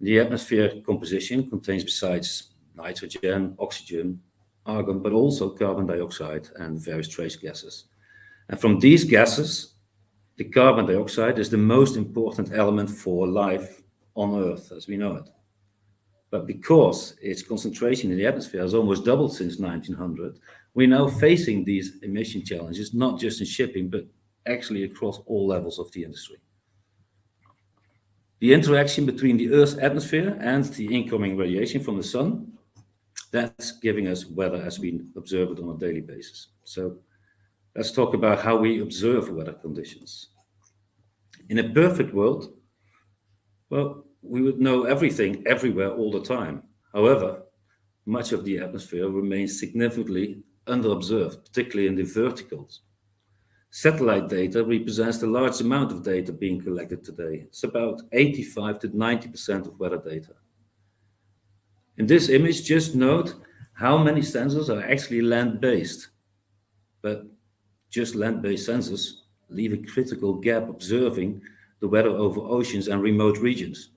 The atmosphere composition contains, besides nitrogen, oxygen, argon, but also carbon dioxide and various trace gases. And from these gases, the carbon dioxide is the most important element for life on Earth as we know it. But because its concentration in the atmosphere has almost doubled since 1900, we're now facing these emission challenges, not just in shipping, but actually across all levels of the industry. The interaction between the Earth's atmosphere and the incoming radiation from the sun, that's giving us weather as we observe it on a daily basis. So let's talk about how we observe weather conditions. In a perfect world, well, we would know everything everywhere all the time. However, much of the atmosphere remains significantly underobserved, particularly in the verticals. Satellite data represents the largest amount of data being collected today. It's about 85 to 90% of weather data. In this image, just note how many sensors are actually land-based. But just land-based sensors leave a critical gap observing the weather over oceans and remote regions.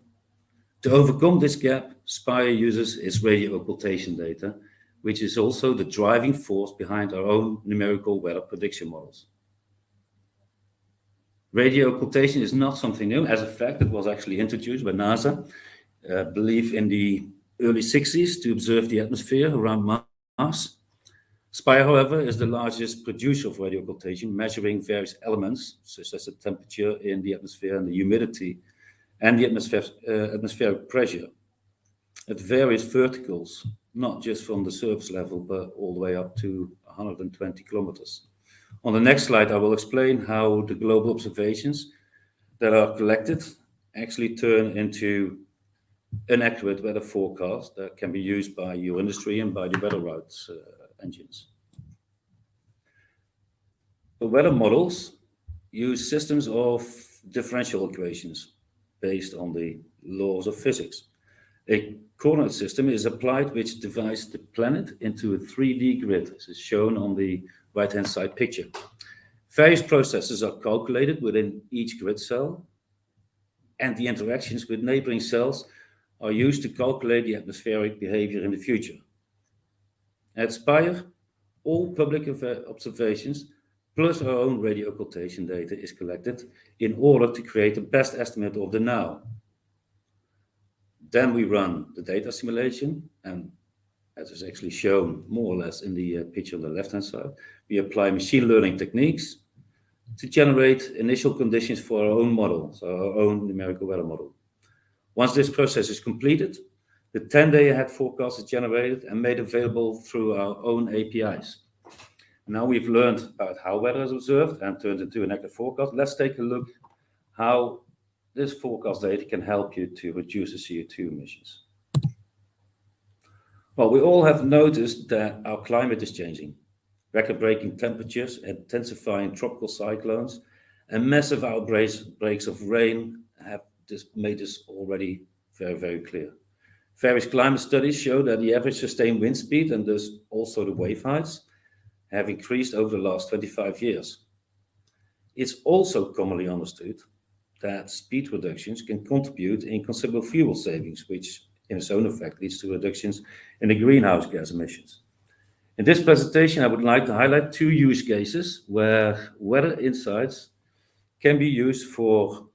To overcome this gap, Spire uses its radio occultation data, which is also the driving force behind our own numerical weather prediction models. Radio occultation is not something new. As a fact, it was actually introduced by NASA, I believe in the early 60s, to observe the atmosphere around Mars. Spire, however, is the largest producer of radio occultation, measuring various elements, such as the temperature in the atmosphere and the humidity, and the atmospheric pressure at various verticals, not just from the surface level, but all the way up to 120 kilometers. On the next slide, I will explain how the global observations that are collected actually turn into inaccurate weather forecasts that can be used by your industry and by the weather routes engines. The weather models use systems of differential equations based on the laws of physics. A coordinate system is applied which divides the planet into a 3D grid, as is shown on the right-hand side picture. Various processes are calculated within each grid cell, and the interactions with neighboring cells are used to calculate the atmospheric behavior in the future. At Spire, all public observations plus our own radio occultation data is collected in order to create the best estimate of the now. Then we run the data simulation, and as is actually shown more or less in the picture on the left-hand side, we apply machine learning techniques to generate initial conditions for our own model, so our own numerical weather model. Once this process is completed, the 10-day ahead forecast is generated and made available through our own APIs. Now we've learned about how weather is observed and turned into an accurate forecast. Let's take a look how this forecast data can help you to reduce the CO2 emissions. Well, we all have noticed that our climate is changing. Record-breaking temperatures, intensifying tropical cyclones, and massive outbreaks of rain have made this already very, very clear. Various climate studies show that the average sustained wind speed and thus also the wave heights have increased over the last 25 years. It's also commonly understood that speed reductions can contribute in considerable fuel savings, which in its own effect leads to reductions in the greenhouse gas emissions. In this presentation, I would like to highlight 2 use cases where weather insights can be used for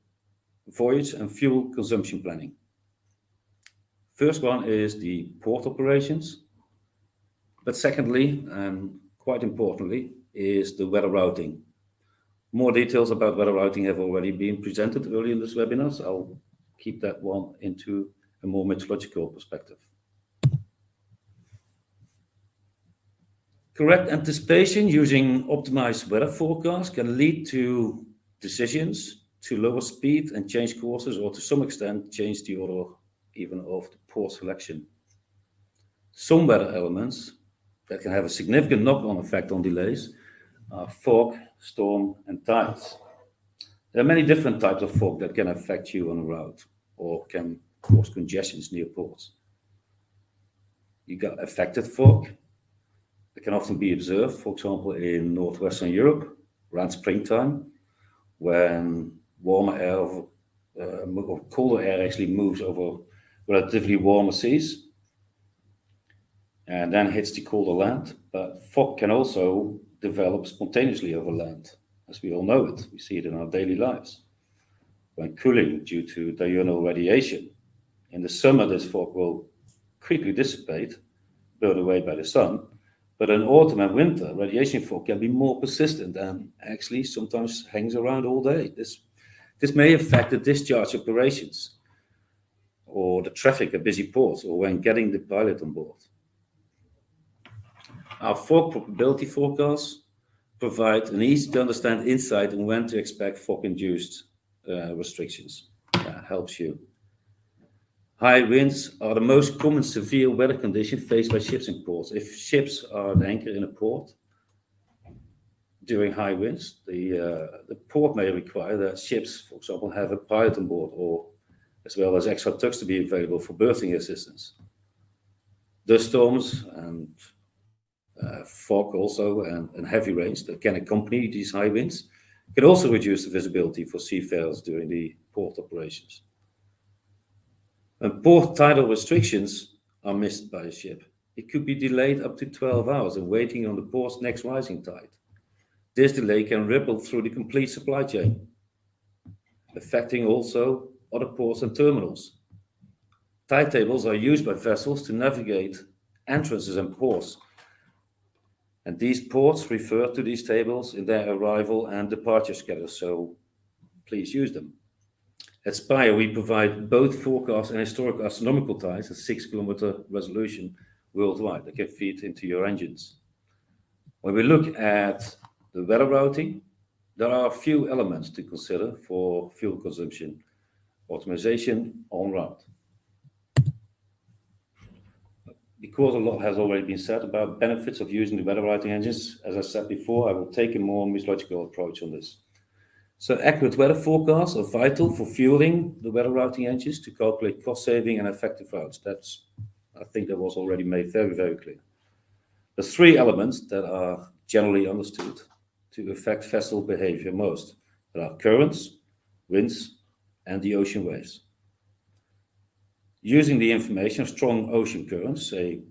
voyage and fuel consumption planning. First one is the port operations, but secondly, and quite importantly, is the weather routing. More details about weather routing have already been presented earlier in this webinar, so I'll keep that one into a more meteorological perspective. Correct anticipation using optimized weather forecasts can lead to decisions to lower speed and change courses, or to some extent change the order even of the port selection. Some weather elements that can have a significant knock-on effect on delays are fog, storm, and tides. There are many different types of fog that can affect you on a route or can cause congestions near ports. You got affected fog that can often be observed, for example, in northwestern Europe around springtime, when warmer air or colder air actually moves over relatively warmer seas and then hits the colder land. But fog can also develop spontaneously over land, as we all know it. We see it in our daily lives. When cooling due to diurnal radiation, in the summer this fog will quickly dissipate, burned away by the sun. But in autumn and winter, radiation fog can be more persistent and actually sometimes hangs around all day. This may affect the discharge operations or the traffic at busy ports, or when getting the pilot on board. Our fog probability forecasts provide an easy to understand insight on when to expect fog-induced restrictions. That helps you. High winds are the most common severe weather condition faced by ships in ports. If ships are at anchor in a port during high winds, the port may require that ships, for example, have a pilot on board, or as well as extra tugs to be available for berthing assistance. Dust storms and fog also and heavy rains that can accompany these high winds can also reduce the visibility for seafarers during the port operations. When port tidal restrictions are missed by a ship, it could be delayed up to 12 hours in waiting on the port's next rising tide. This delay can ripple through the complete supply chain, affecting also other ports and terminals. Tide tables are used by vessels to navigate entrances and ports, and these ports refer to these tables in their arrival and departure schedules, so please use them. At Spire, we provide both forecast and historical astronomical tides at 6-kilometer resolution worldwide that can feed into your engines. When we look at the weather routing, there are a few elements to consider for fuel consumption optimization en route. Because a lot has already been said about benefits of using the weather routing engines, as I said before, I will take a more meteorological approach on this. So accurate weather forecasts are vital for fueling the weather routing engines to calculate cost saving and effective routes. I think that was already made very, very clear. The 3 elements that are generally understood to affect vessel behavior most. There are currents, winds, and the ocean waves. Using the information of strong ocean currents, say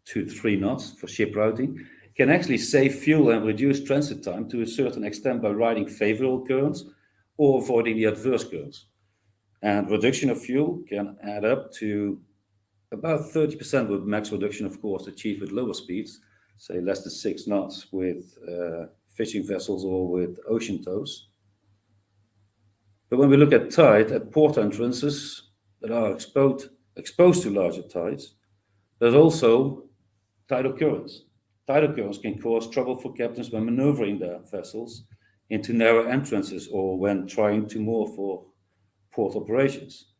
2 to 3 knots for ship routing, can actually save fuel and reduce transit time to a certain extent by riding favorable currents or avoiding the adverse currents. And reduction of fuel can add up to about 30% with max reduction, of course, achieved with lower speeds, say less than 6 knots with fishing vessels or with ocean tows. But when we look at tide at port entrances that are exposed to larger tides, there's also tidal currents. Tidal currents can cause trouble for captains when maneuvering their vessels into narrow entrances or when trying to moor for port operations.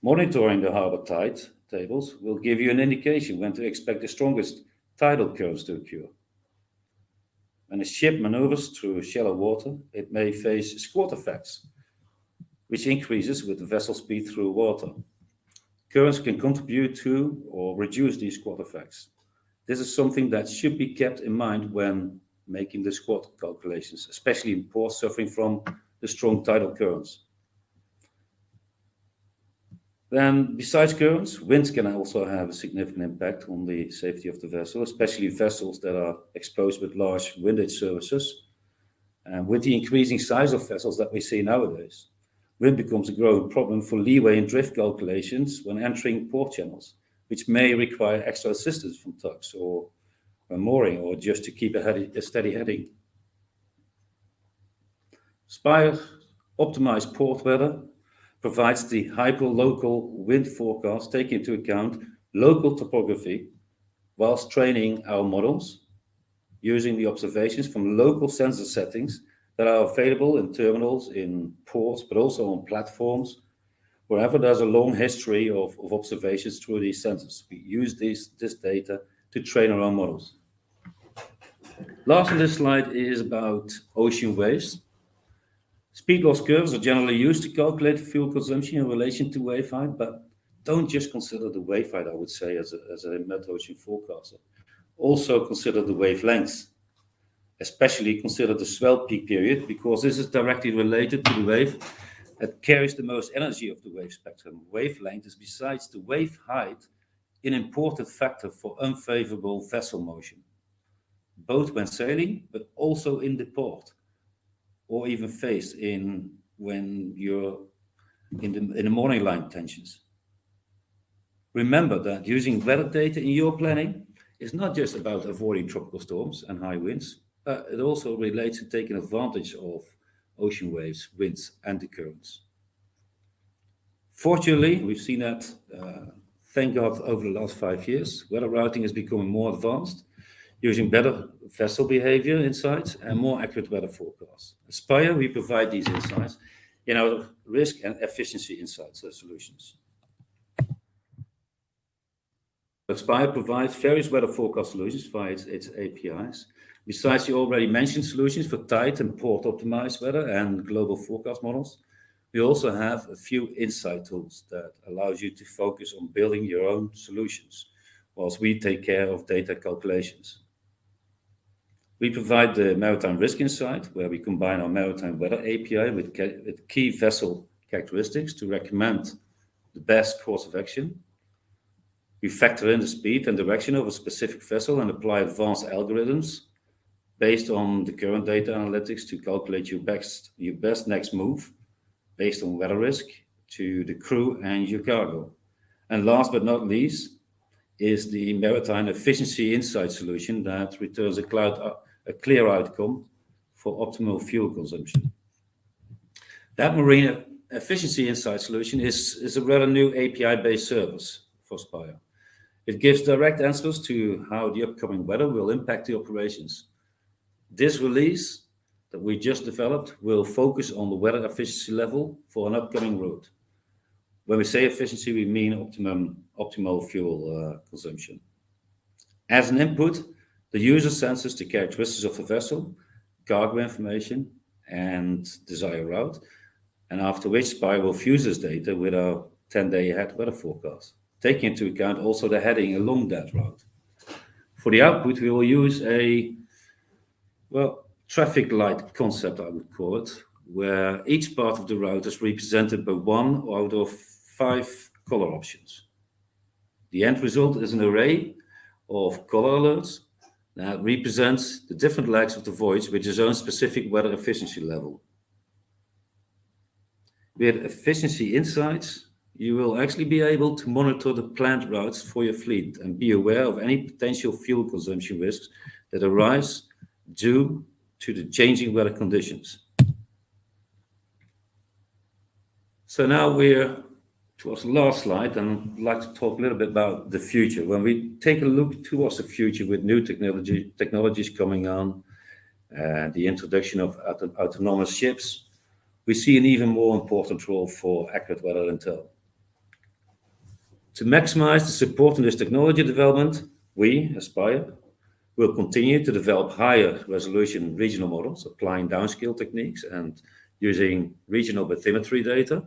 Monitoring the harbor tide tables will give you an indication when to expect the strongest tidal currents to occur. When a ship maneuvers through shallow water, it may face squat effects, which increases with the vessel speed through water. Currents can contribute to or reduce these squat effects. This is something that should be kept in mind when making the squat calculations, especially in ports suffering from the strong tidal currents. Then, besides currents, winds can also have a significant impact on the safety of the vessel, especially vessels that are exposed with large windage surfaces. And with the increasing size of vessels that we see nowadays, wind becomes a growing problem for leeway and drift calculations when entering port channels, which may require extra assistance from tugs or mooring, or just to keep a steady heading. Spire optimized port weather provides the hyper-local wind forecast, taking into account local topography, whilst training our models using the observations from local sensor settings that are available in terminals, in ports, but also on platforms, wherever there's a long history of observations through these sensors. We use this data to train our own models. Last on this slide is about ocean waves. Speed loss curves are generally used to calculate fuel consumption in relation to wave height, but don't just consider the wave height, I would say, as a mid-ocean forecaster. Also consider the wavelengths, especially consider the swell peak period, because this is directly related to the wave that carries the most energy of the wave spectrum. Wavelength is, besides the wave height, an important factor for unfavorable vessel motion, both when sailing, but also in the port, or even faced in when you're in the morning line tensions. Remember that using weather data in your planning is not just about avoiding tropical storms and high winds, but it also relates to taking advantage of ocean waves, winds, and the currents. Fortunately, we've seen that, thank God, over the last 5 years. Weather routing is becoming more advanced, using better vessel behavior insights and more accurate weather forecasts. At Spire, we provide these insights in our risk and efficiency insights solutions. Spire provides various weather forecast solutions via its APIs. Besides the already mentioned solutions for tight and port optimized weather and global forecast models, we also have a few insight tools that allows you to focus on building your own solutions, whilst we take care of data calculations. We provide the Maritime Risk Insight, where we combine our Maritime Weather API with key vessel characteristics to recommend the best course of action. We factor in the speed and direction of a specific vessel and apply advanced algorithms based on the current data analytics to calculate your best next move based on weather risk to the crew and your cargo. And last but not least is the Maritime Efficiency Insight solution that returns a clear outcome for optimal fuel consumption. That Marine Efficiency Insight solution is a rather new API-based service for Spire. It gives direct answers to how the upcoming weather will impact the operations. This release that we just developed will focus on the weather efficiency level for an upcoming route. When we say efficiency, we mean optimal fuel consumption. As an input, the user senses the characteristics of the vessel, cargo information, and desired route, and after which Spire will fuse this data with our 10-day ahead weather forecast, taking into account also the heading along that route. For the output, we will use a traffic light concept, I would call it, where each part of the route is represented by one out of 5 color options. The end result is an array of color alerts that represents the different legs of the voyage with its own specific weather efficiency level. With efficiency insights, you will actually be able to monitor the planned routes for your fleet and be aware of any potential fuel consumption risks that arise due to the changing weather conditions. So now we're towards the last slide, and I'd like to talk a little bit about the future. When we take a look towards the future with new technologies coming on, the introduction of autonomous ships, we see an even more important role for accurate weather intel. To maximize the support in this technology development, we, Spire, will continue to develop higher resolution regional models, applying downscale techniques and using regional bathymetry data.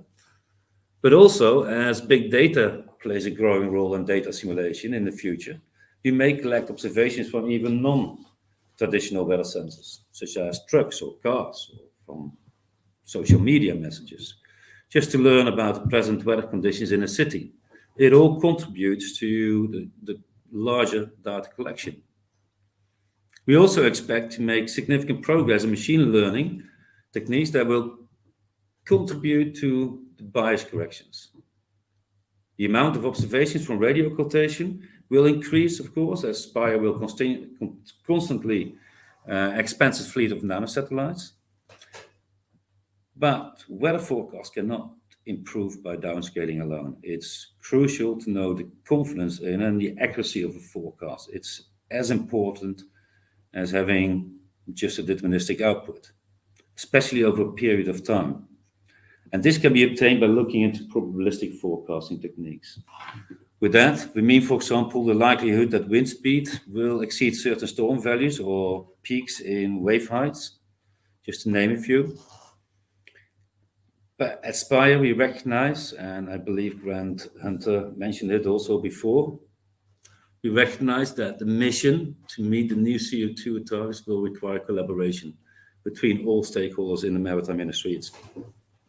But also, as big data plays a growing role in data simulation in the future, we may collect observations from even non-traditional weather sensors, such as trucks or cars, or from social media messages, just to learn about the present weather conditions in a city. It all contributes to the larger data collection. We also expect to make significant progress in machine learning techniques that will contribute to the bias corrections. The amount of observations from radio occultation will increase, of course, as Spire will constantly expand its fleet of nanosatellites. But weather forecasts cannot improve by downscaling alone. It's crucial to know the confidence in and the accuracy of a forecast. It's as important as having just a deterministic output, especially over a period of time. And this can be obtained by looking into probabilistic forecasting techniques. With that, we mean, for example, the likelihood that wind speed will exceed certain storm values or peaks in wave heights, just to name a few. But at Spire, we recognize, and I believe Grant Hunter mentioned it also before, we recognize that the mission to meet the new CO2 targets will require collaboration between all stakeholders in the maritime industry. It's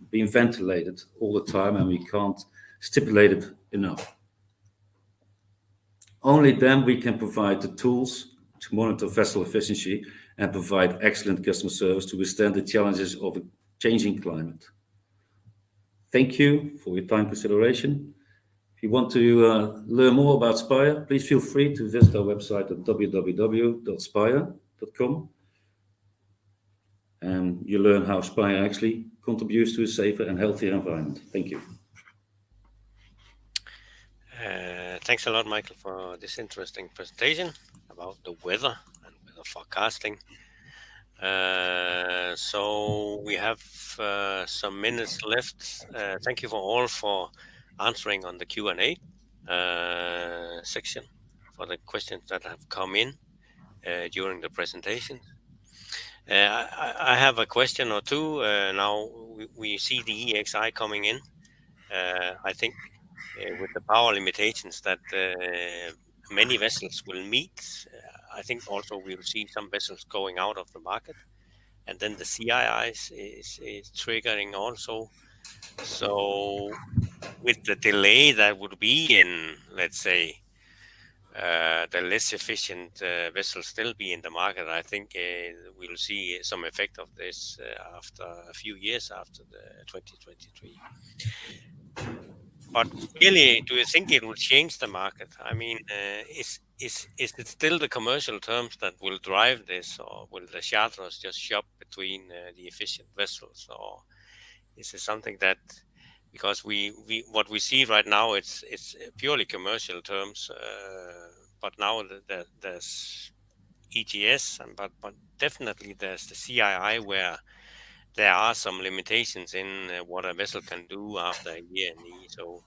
being ventilated all the time, and we can't stipulate it enough. Only then we can provide the tools to monitor vessel efficiency and provide excellent customer service to withstand the challenges of a changing climate. Thank you for your time consideration. If you want to learn more about Spire, please feel free to visit our website at www.spire.com. And you learn how Spire actually contributes to a safer and healthier environment. Thank you. Thanks a lot, Maikel, for this interesting presentation about the weather and weather forecasting. So we have some minutes left. Thank you for answering on the Q&A section for the questions that have come in during the presentation. I have a question or two. Now we see the EXI coming in. I think with the power limitations that many vessels will meet, I think also we will see some vessels going out of the market. And then the CII is triggering also. So with the delay that would be in, let's say, the less efficient vessels still be in the market, I think we'll see some effect of this after a few years after the 2023. But really, do you think it will change the market? I mean, is it still the commercial terms that will drive this, or will the charterers just shop between the efficient vessels, or is it something that, because what we see right now, it's purely commercial terms, but now there's ETS, but definitely there's the CII where there are some limitations in what a vessel can do after a year in E. So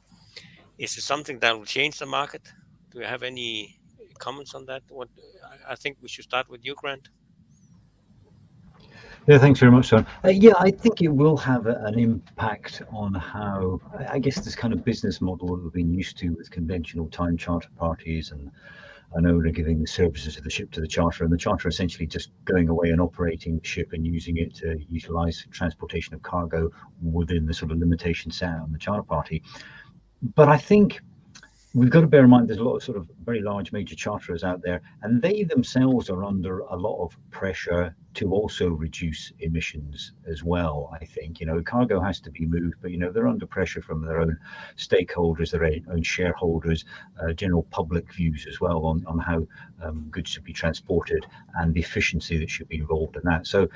is it something that will change the market? Do you have any comments on that? I think we should start with you, Grant. Yeah, thanks very much, Soren. Yeah, I think it will have an impact on how, I guess, this kind of business model that we've been used to with conventional time charter parties and an owner giving the services of the ship to the charterer, and the charterer essentially just going away and operating the ship and using it to utilize transportation of cargo within the sort of limitation set on the charter party. But I think we've got to bear in mind there's a lot of sort of very large major charterers out there, and they themselves are under a lot of pressure to also reduce emissions as well. I think, cargo has to be moved, but, they're under pressure from their own stakeholders, their own shareholders, general public views as well on how goods should be transported and the efficiency that should be involved in that. So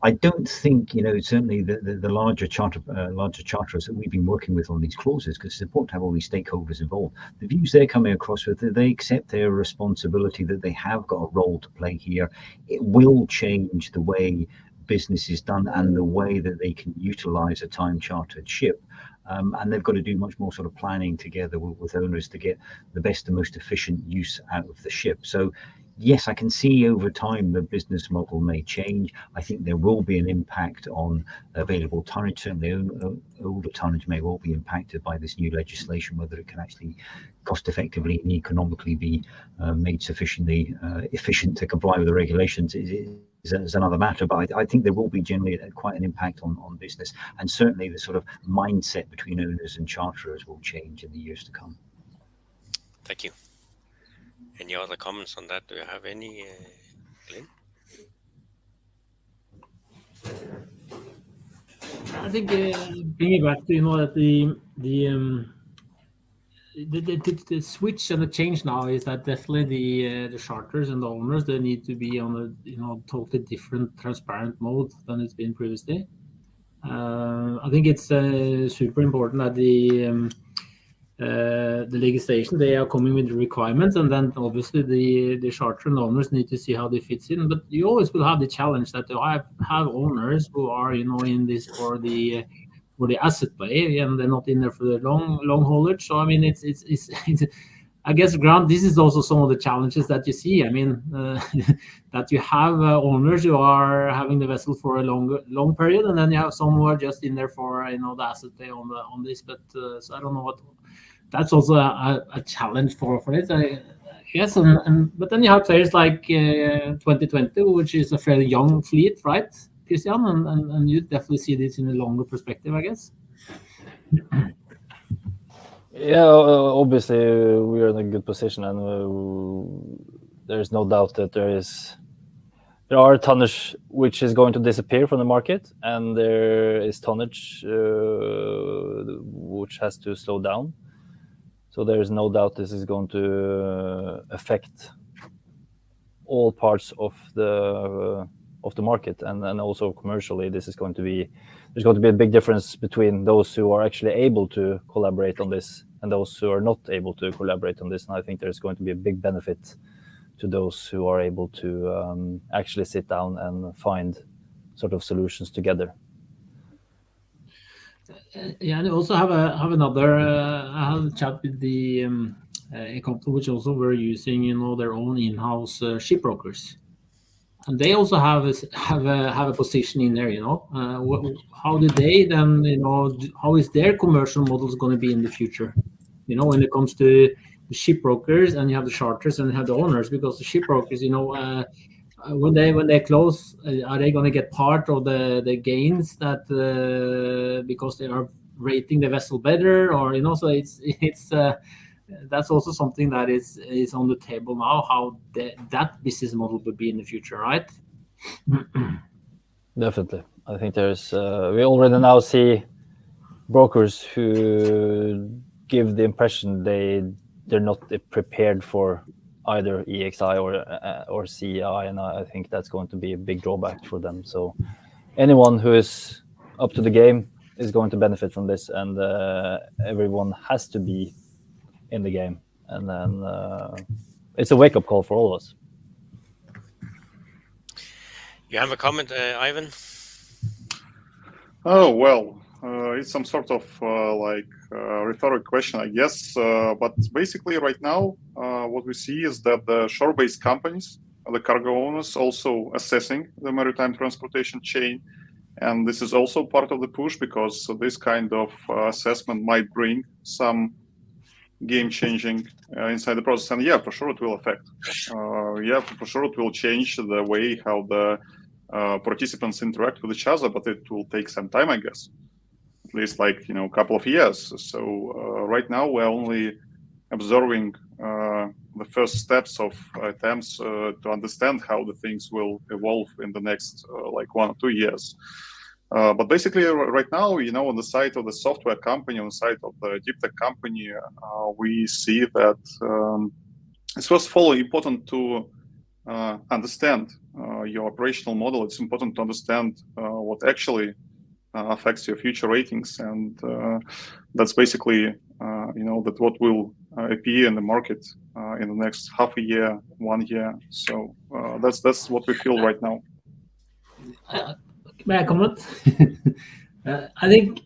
I don't think, certainly the larger charterers that we've been working with on these clauses, because it's important to have all these stakeholders involved. The views they're coming across with, they accept their responsibility, that they have got a role to play here. It will change the way business is done and the way that they can utilize a time chartered ship. And they've got to do much more sort of planning together with owners to get the best and most efficient use out of the ship. So yes, I can see over time the business model may change. I think there will be an impact on available tonnage. Certainly older tonnage may well be impacted by this new legislation. Whether it can actually cost effectively and economically be made sufficiently efficient to comply with the regulations is another matter, but I think there will be generally quite an impact on business, and certainly the sort of mindset between owners and charterers will change in the years to come. Thank you. Any other comments on that? Do you have any, Glenn? I think bringing it back to that the switch and the change now is that definitely the charters and the owners, they need to be on a totally different transparent mode than it's been previously. I think it's super important that the legislation, they are coming with the requirements, and then obviously the charter and owners need to see how they fit in. But you always will have the challenge that you have owners who are in this for the asset play, and they're not in there for the long haulage. So I mean, it's I guess, Grant, this is also some of the challenges that you see. I mean, that you have owners who are having the vessel for a long period, and then you have some who are just in there for the asset play on this. But so I don't know what. That's also a challenge for it, I guess. But then you have players like 2020, which is a fairly young fleet, right, Christian? And you definitely see this in a longer perspective, I guess. Yeah, obviously we are in a good position, and there's no doubt that there are tonnage which is going to disappear from the market, and there is tonnage which has to slow down. So there is no doubt this is going to affect all parts of the market, and also commercially, there's going to be a big difference between those who are actually able to collaborate on this and those who are not able to collaborate on this. And I think there's going to be a big benefit to those who are able to actually sit down and find sort of solutions together. Yeah, and also have another I had a chat with a company which also were using their own in-house ship brokers, and they also have a position in there. How do they then how is their commercial models going to be in the future? When it comes to the ship brokers, and you have the charters and you have the owners, because the ship brokers, when they close, are they going to get part of the gains that because they are rating the vessel better, or so it's that's also something that is on the table now, how that business model would be in the future, right? Definitely. I think there's we already now see brokers who give the impression they're not prepared for either EXI or CII, and I think that's going to be a big drawback for them. So anyone who is up to the game is going to benefit from this, and everyone has to be in the game. And then it's a wake-up call for all of us. You have a comment, Ivan? Oh, well, it's some sort of rhetoric question, I guess. But basically right now, what we see is that the shore-based companies, the cargo owners, also assessing the maritime transportation chain. And this is also part of the push, because this kind of assessment might bring some game changing inside the process. And yeah, for sure it will affect. For sure it will change the way how the participants interact with each other, but it will take some time, I guess. At least a couple of years. So right now we're only observing the first steps of attempts to understand how the things will evolve in the next 1 or 2 years. But basically right now, on the side of the software company, on the side of the deep tech company, we see that it's first of all important to understand your operational model. It's important to understand what actually affects your future ratings, and that's basically that what will appear in the market in the next half a year, 1 year. So that's what we feel right now. May I comment? I think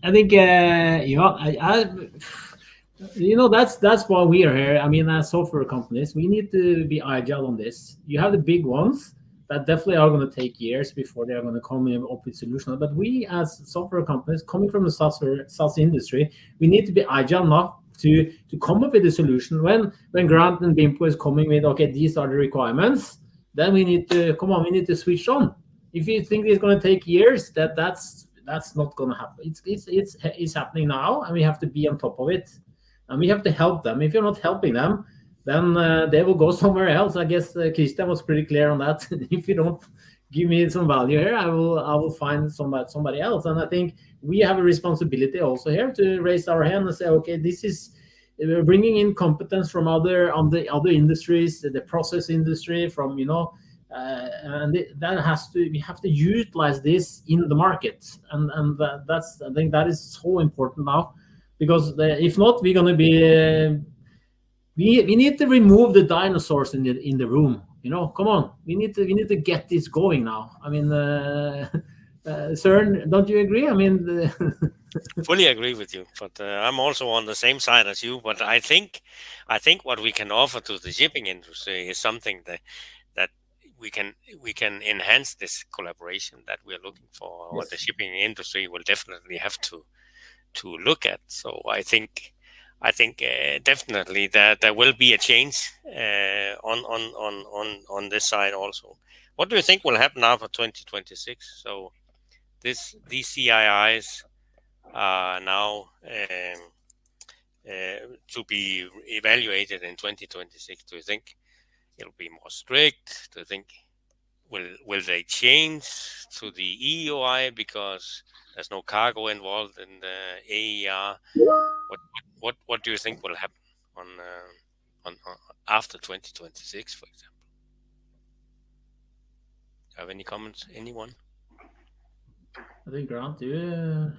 That's why we are here. I mean, as software companies, we need to be agile on this. You have the big ones that definitely are going to take years before they are going to come up with solutions. But we, as software companies coming from the SaaS industry, we need to be agile enough to come up with a solution. When Grant and BIMCO is coming with, okay, these are the requirements, then we need to we need to switch on. If you think it's going to take years, that's not going to happen. It's happening now, and we have to be on top of it. And we have to help them. If you're not helping them, then they will go somewhere else. I guess Christian was pretty clear on that. If you don't give me some value here, I will find somebody else. And I think we have a responsibility also here to raise our hand and say, okay, this is we're bringing in competence from other industries, the process industry, from and we have to utilize this in the market, and I think that is so important now. Because if not, we're going to be. We need to remove the dinosaurs in the room. Come on, we need to get this going now. I mean, Soren, don't you agree? I mean, fully agree with you. But I'm also on the same side as you. But I think what we can offer to the shipping industry is something that we can enhance this collaboration that we are looking for. Yes. What the shipping industry will definitely have to look at. So I think definitely that there will be a change on this side also. What do you think will happen now for 2026? So these CIIs are now to be evaluated in 2026. Do you think it'll be more strict? Do you think will they change to the EOI because there's no cargo involved in the AER? What do you think will happen on after 2026, for example? Do you have any comments? Anyone? I think Grant, you.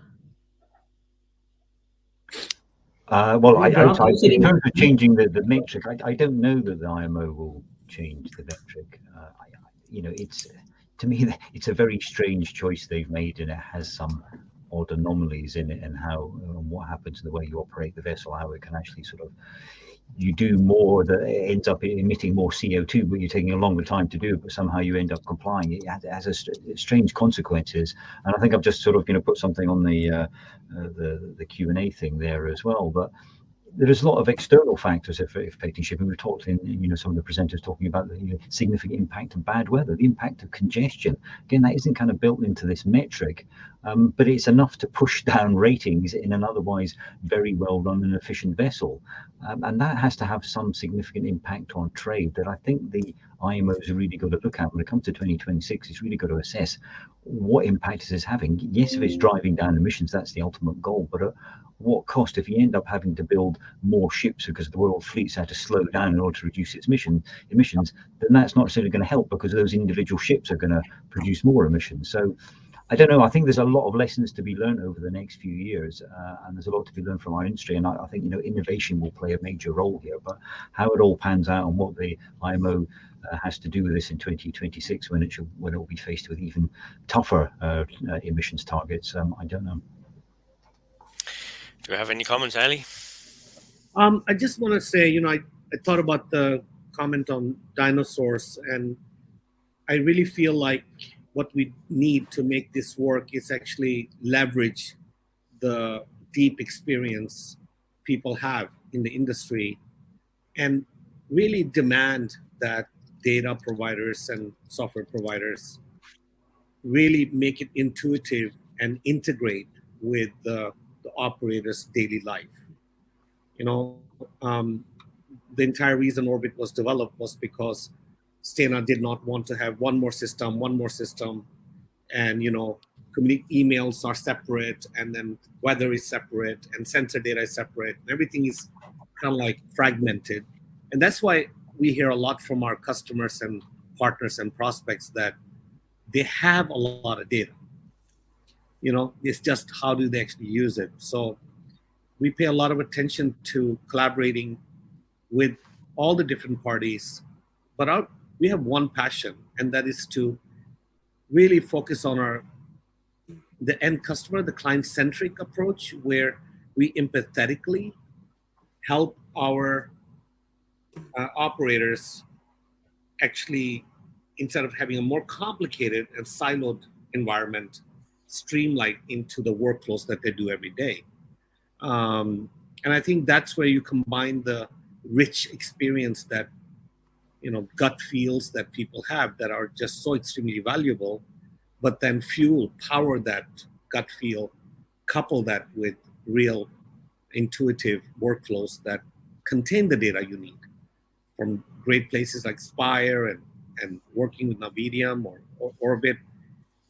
Well, in terms of changing the metric, I don't know that the IMO will change the metric. It's, to me, it's a very strange choice they've made, and it has some odd anomalies in it, and what happens to the way you operate the vessel, how it can actually sort of, you do more that ends up emitting more CO2, but you're taking a longer time to do it, but somehow you end up complying. It has strange consequences, and I think I've just sort of put something on the Q&A thing there as well. But there's a lot of external factors affecting shipping. We've talked in some of the presenters talking about the significant impact of bad weather, the impact of congestion. Again, that isn't kind of built into this metric, but it's enough to push down ratings in an otherwise very well run and efficient vessel, and that has to have some significant impact on trade that I think the IMO's really got to look at when it comes to 2026. It's really got to assess what impact is this having. Yes, if it's driving down emissions, that's the ultimate goal, but what cost? If you end up having to build more ships because the world fleet's had to slow down in order to reduce its emissions, then that's not necessarily going to help, because those individual ships are going to produce more emissions. So I don't know. I think there's a lot of lessons to be learned over the next few years, and there's a lot to be learned from our industry. And I think innovation will play a major role here. But how it all pans out and what the IMO has to do with this in 2026, when it will be faced with even tougher emissions targets, I don't know. Do you have any comments, Ali? I just want to say, I thought about the comment on dinosaurs, and I really feel like what we need to make this work is actually leverage the deep experience people have in the industry, and really demand that data providers and software providers really make it intuitive and integrate with the operator's daily life. The entire reason Orbit was developed was because Stena did not want to have one more system, and emails are separate, and then weather is separate, and sensor data is separate. Everything is kind of like fragmented, and that's why we hear a lot from our customers and partners and prospects that they have a lot of data. It's just how do they actually use it. So we pay a lot of attention to collaborating with all the different parties, but we have one passion, and that is to really focus on the end customer, the client-centric approach, where we empathetically help our operators actually, instead of having a more complicated and siloed environment, streamline into the workflows that they do every day. And I think that's where you combine the rich experience that, gut feels that people have that are just so extremely valuable, but then power that gut feel, couple that with real intuitive workflows that contain the data you need from great places like Spire and working with Navidium or Orbit.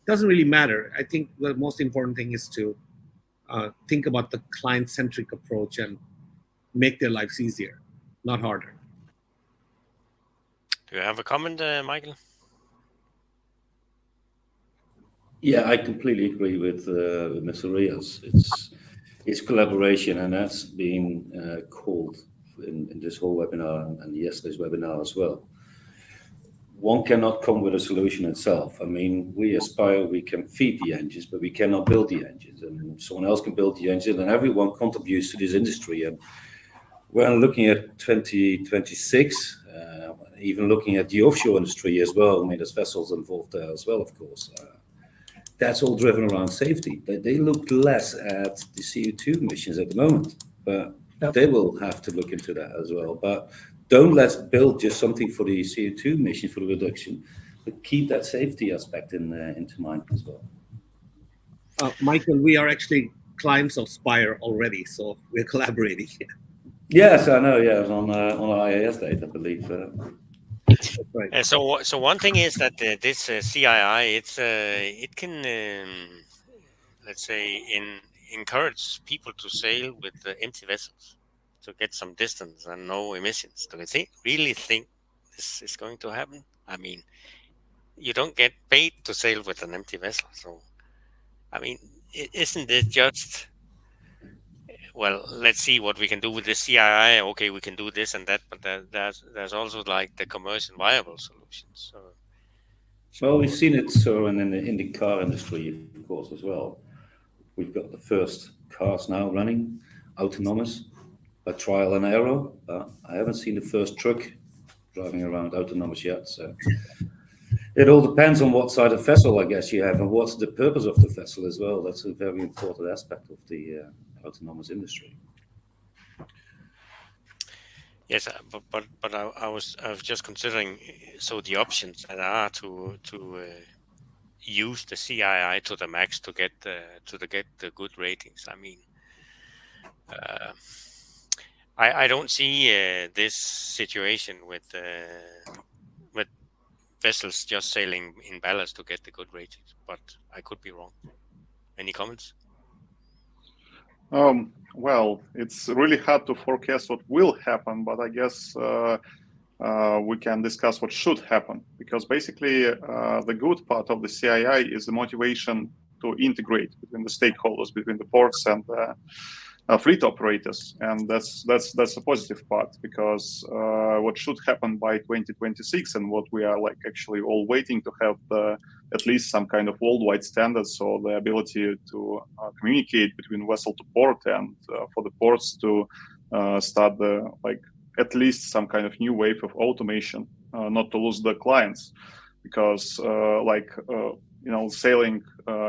Doesn't really matter. I think the most important thing is to think about the client-centric approach and make their lives easier, not harder. Do you have a comment, Maikel? Yeah, I completely agree with Mr. Riaz. It's collaboration, and that's been called in this whole webinar and yesterday's webinar as well. One cannot come with a solution itself. I mean, we Spire, we can feed the engines, but we cannot build the engines. And someone else can build the engine, and everyone contributes to this industry. And when looking at 2026, even looking at the offshore industry as well, I mean, there's vessels involved there as well, of course. That's all driven around safety. They look less at the CO2 emissions at the moment, but they will have to look into that as well. But don't let's build just something for the CO2 emissions for the reduction, but keep that safety aspect into mind as well. Maikel, we are actually clients of Spire already, so we're collaborating. Yes, I know. Yeah, on IAS date, I believe. Right. So one thing is that this CII, it can let's say encourage people to sail with empty vessels to get some distance and no emissions. Do you really think this is going to happen? I mean, you don't get paid to sail with an empty vessel, so I mean, isn't it just? Well, let's see what we can do with the CII. Okay, we can do this and that, but there's also like the commercial viable solutions. Well, we've seen it, Soren, in the car industry, of course, as well. We've got the first cars now running autonomous by trial and error. I haven't seen the first truck driving around autonomous yet. So it all depends on what side of vessel, I guess, you have, and what's the purpose of the vessel as well. That's a very important aspect of the autonomous industry. Yes, but I was just considering so the options that are to use the CII to the max to get the good ratings. I mean, I don't see this situation with vessels just sailing in ballast to get the good ratings, but I could be wrong. Any comments? Well, it's really hard to forecast what will happen, but I guess we can discuss what should happen, because basically the good part of the CII is the motivation to integrate between the stakeholders, between the ports and fleet operators, and that's a positive part, because what should happen by 2026 and what we are like actually all waiting to have at least some kind of worldwide standards, so the ability to communicate between vessel to port, and for the ports to start at least some kind of new wave of automation, not to lose the clients, because sailing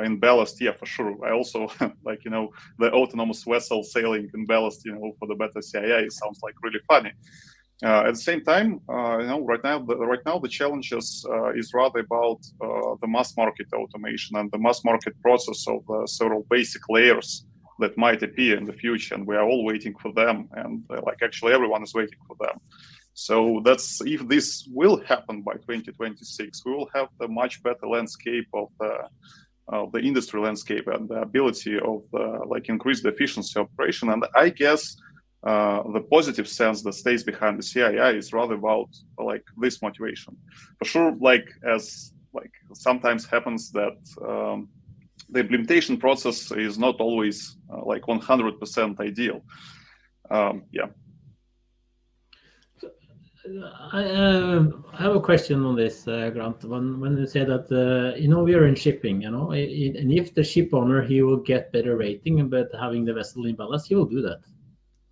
in ballast, yeah, for sure. I also the autonomous vessel sailing in ballast, for the better CII sounds like really funny. At the same time, right now the challenges is rather about the mass market automation and the mass market process of several basic layers that might appear in the future, and we are all waiting for them, and actually everyone is waiting for them. So that's, if this will happen by 2026, we will have a much better landscape of the industry landscape and the ability of increase the efficiency of operation. And I guess the positive sense that stays behind the CII is rather about this motivation. For sure, as sometimes happens that the implementation process is not always 100% ideal. Yeah. I have a question on this, Grant. When you say that we are in shipping, and if the ship owner, he will get better rating, but having the vessel in ballast, he will do that,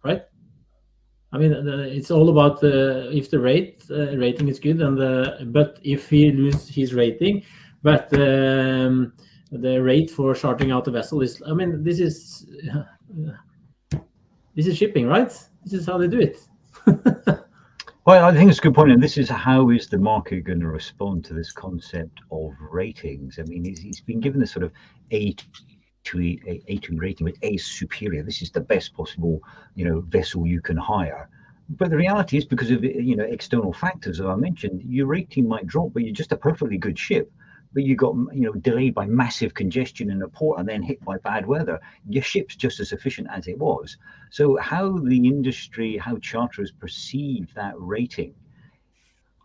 right? I mean, it's all about if the rating is good, and but if he loses his rating, but the rate for chartering out the vessel is, I mean, this is shipping, right? This is how they do it. Well, I think it's a good point, and this is how is the market going to respond to this concept of ratings? I mean, he's been given this sort of A2 rating with A superior. This is the best possible, vessel you can hire. But the reality is, because of external factors, as I mentioned, your rating might drop, but you're just a perfectly good ship. But you got delayed by massive congestion in a port and then hit by bad weather. Your ship's just as efficient as it was. So how the industry, how charterers perceive that rating,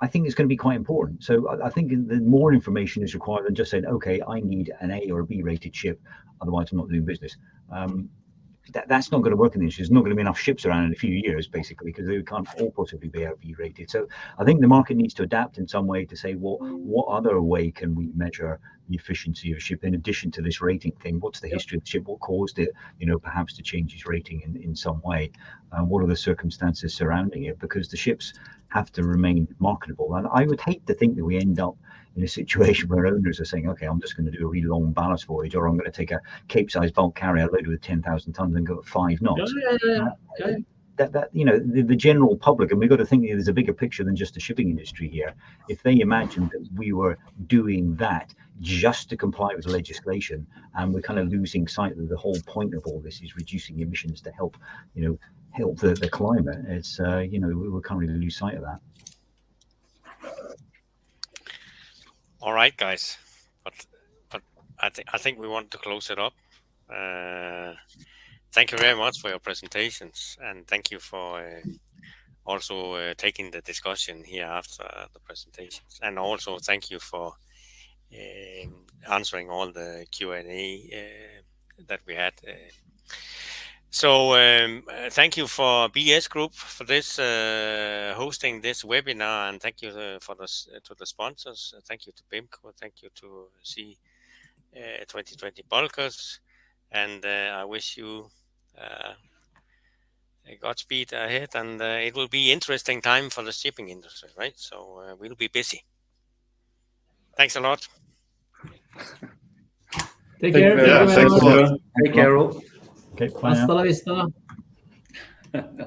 I think it's going to be quite important. So I think the more information is required than just saying, okay, I need an A or a B rated ship, otherwise I'm not doing business. That's not going to work in the industry. There's not going to be enough ships around in a few years, basically, because they can't all possibly be B rated. So I think the market needs to adapt in some way to say, well, what other way can we measure the efficiency of a ship in addition to this rating thing? What's the history of the ship? What caused it, perhaps to change its rating in some way? What are the circumstances surrounding it? Because the ships have to remain marketable. And I would hate to think that we end up in a situation where owners are saying, okay, I'm just going to do a really long ballast voyage, or I'm going to take a Cape-size bulk carrier loaded with 10,000 tons and go at 5 knots. Yeah. That the general public, and we've got to think there's a bigger picture than just the shipping industry here. If they imagined that we were doing that just to comply with legislation, and we're kind of losing sight that the whole point of all this is reducing emissions to help the climate, it's we can't really lose sight of that. All right, guys, but I think we want to close it up. Thank you very much for your presentations, and thank you for also taking the discussion here after the presentations, and also thank you for answering all the Q&A that we had. So thank you for BS Group for this hosting this webinar, and thank you to the sponsors. Thank you to BIMCO. Thank you to C2020 Bulkers, and I wish you a Godspeed ahead. And it will be interesting time for the shipping industry, right? So we'll be busy. Thanks a lot. Take care. Thanks a lot. Take care all. Okay, bye now. Hasta la vista.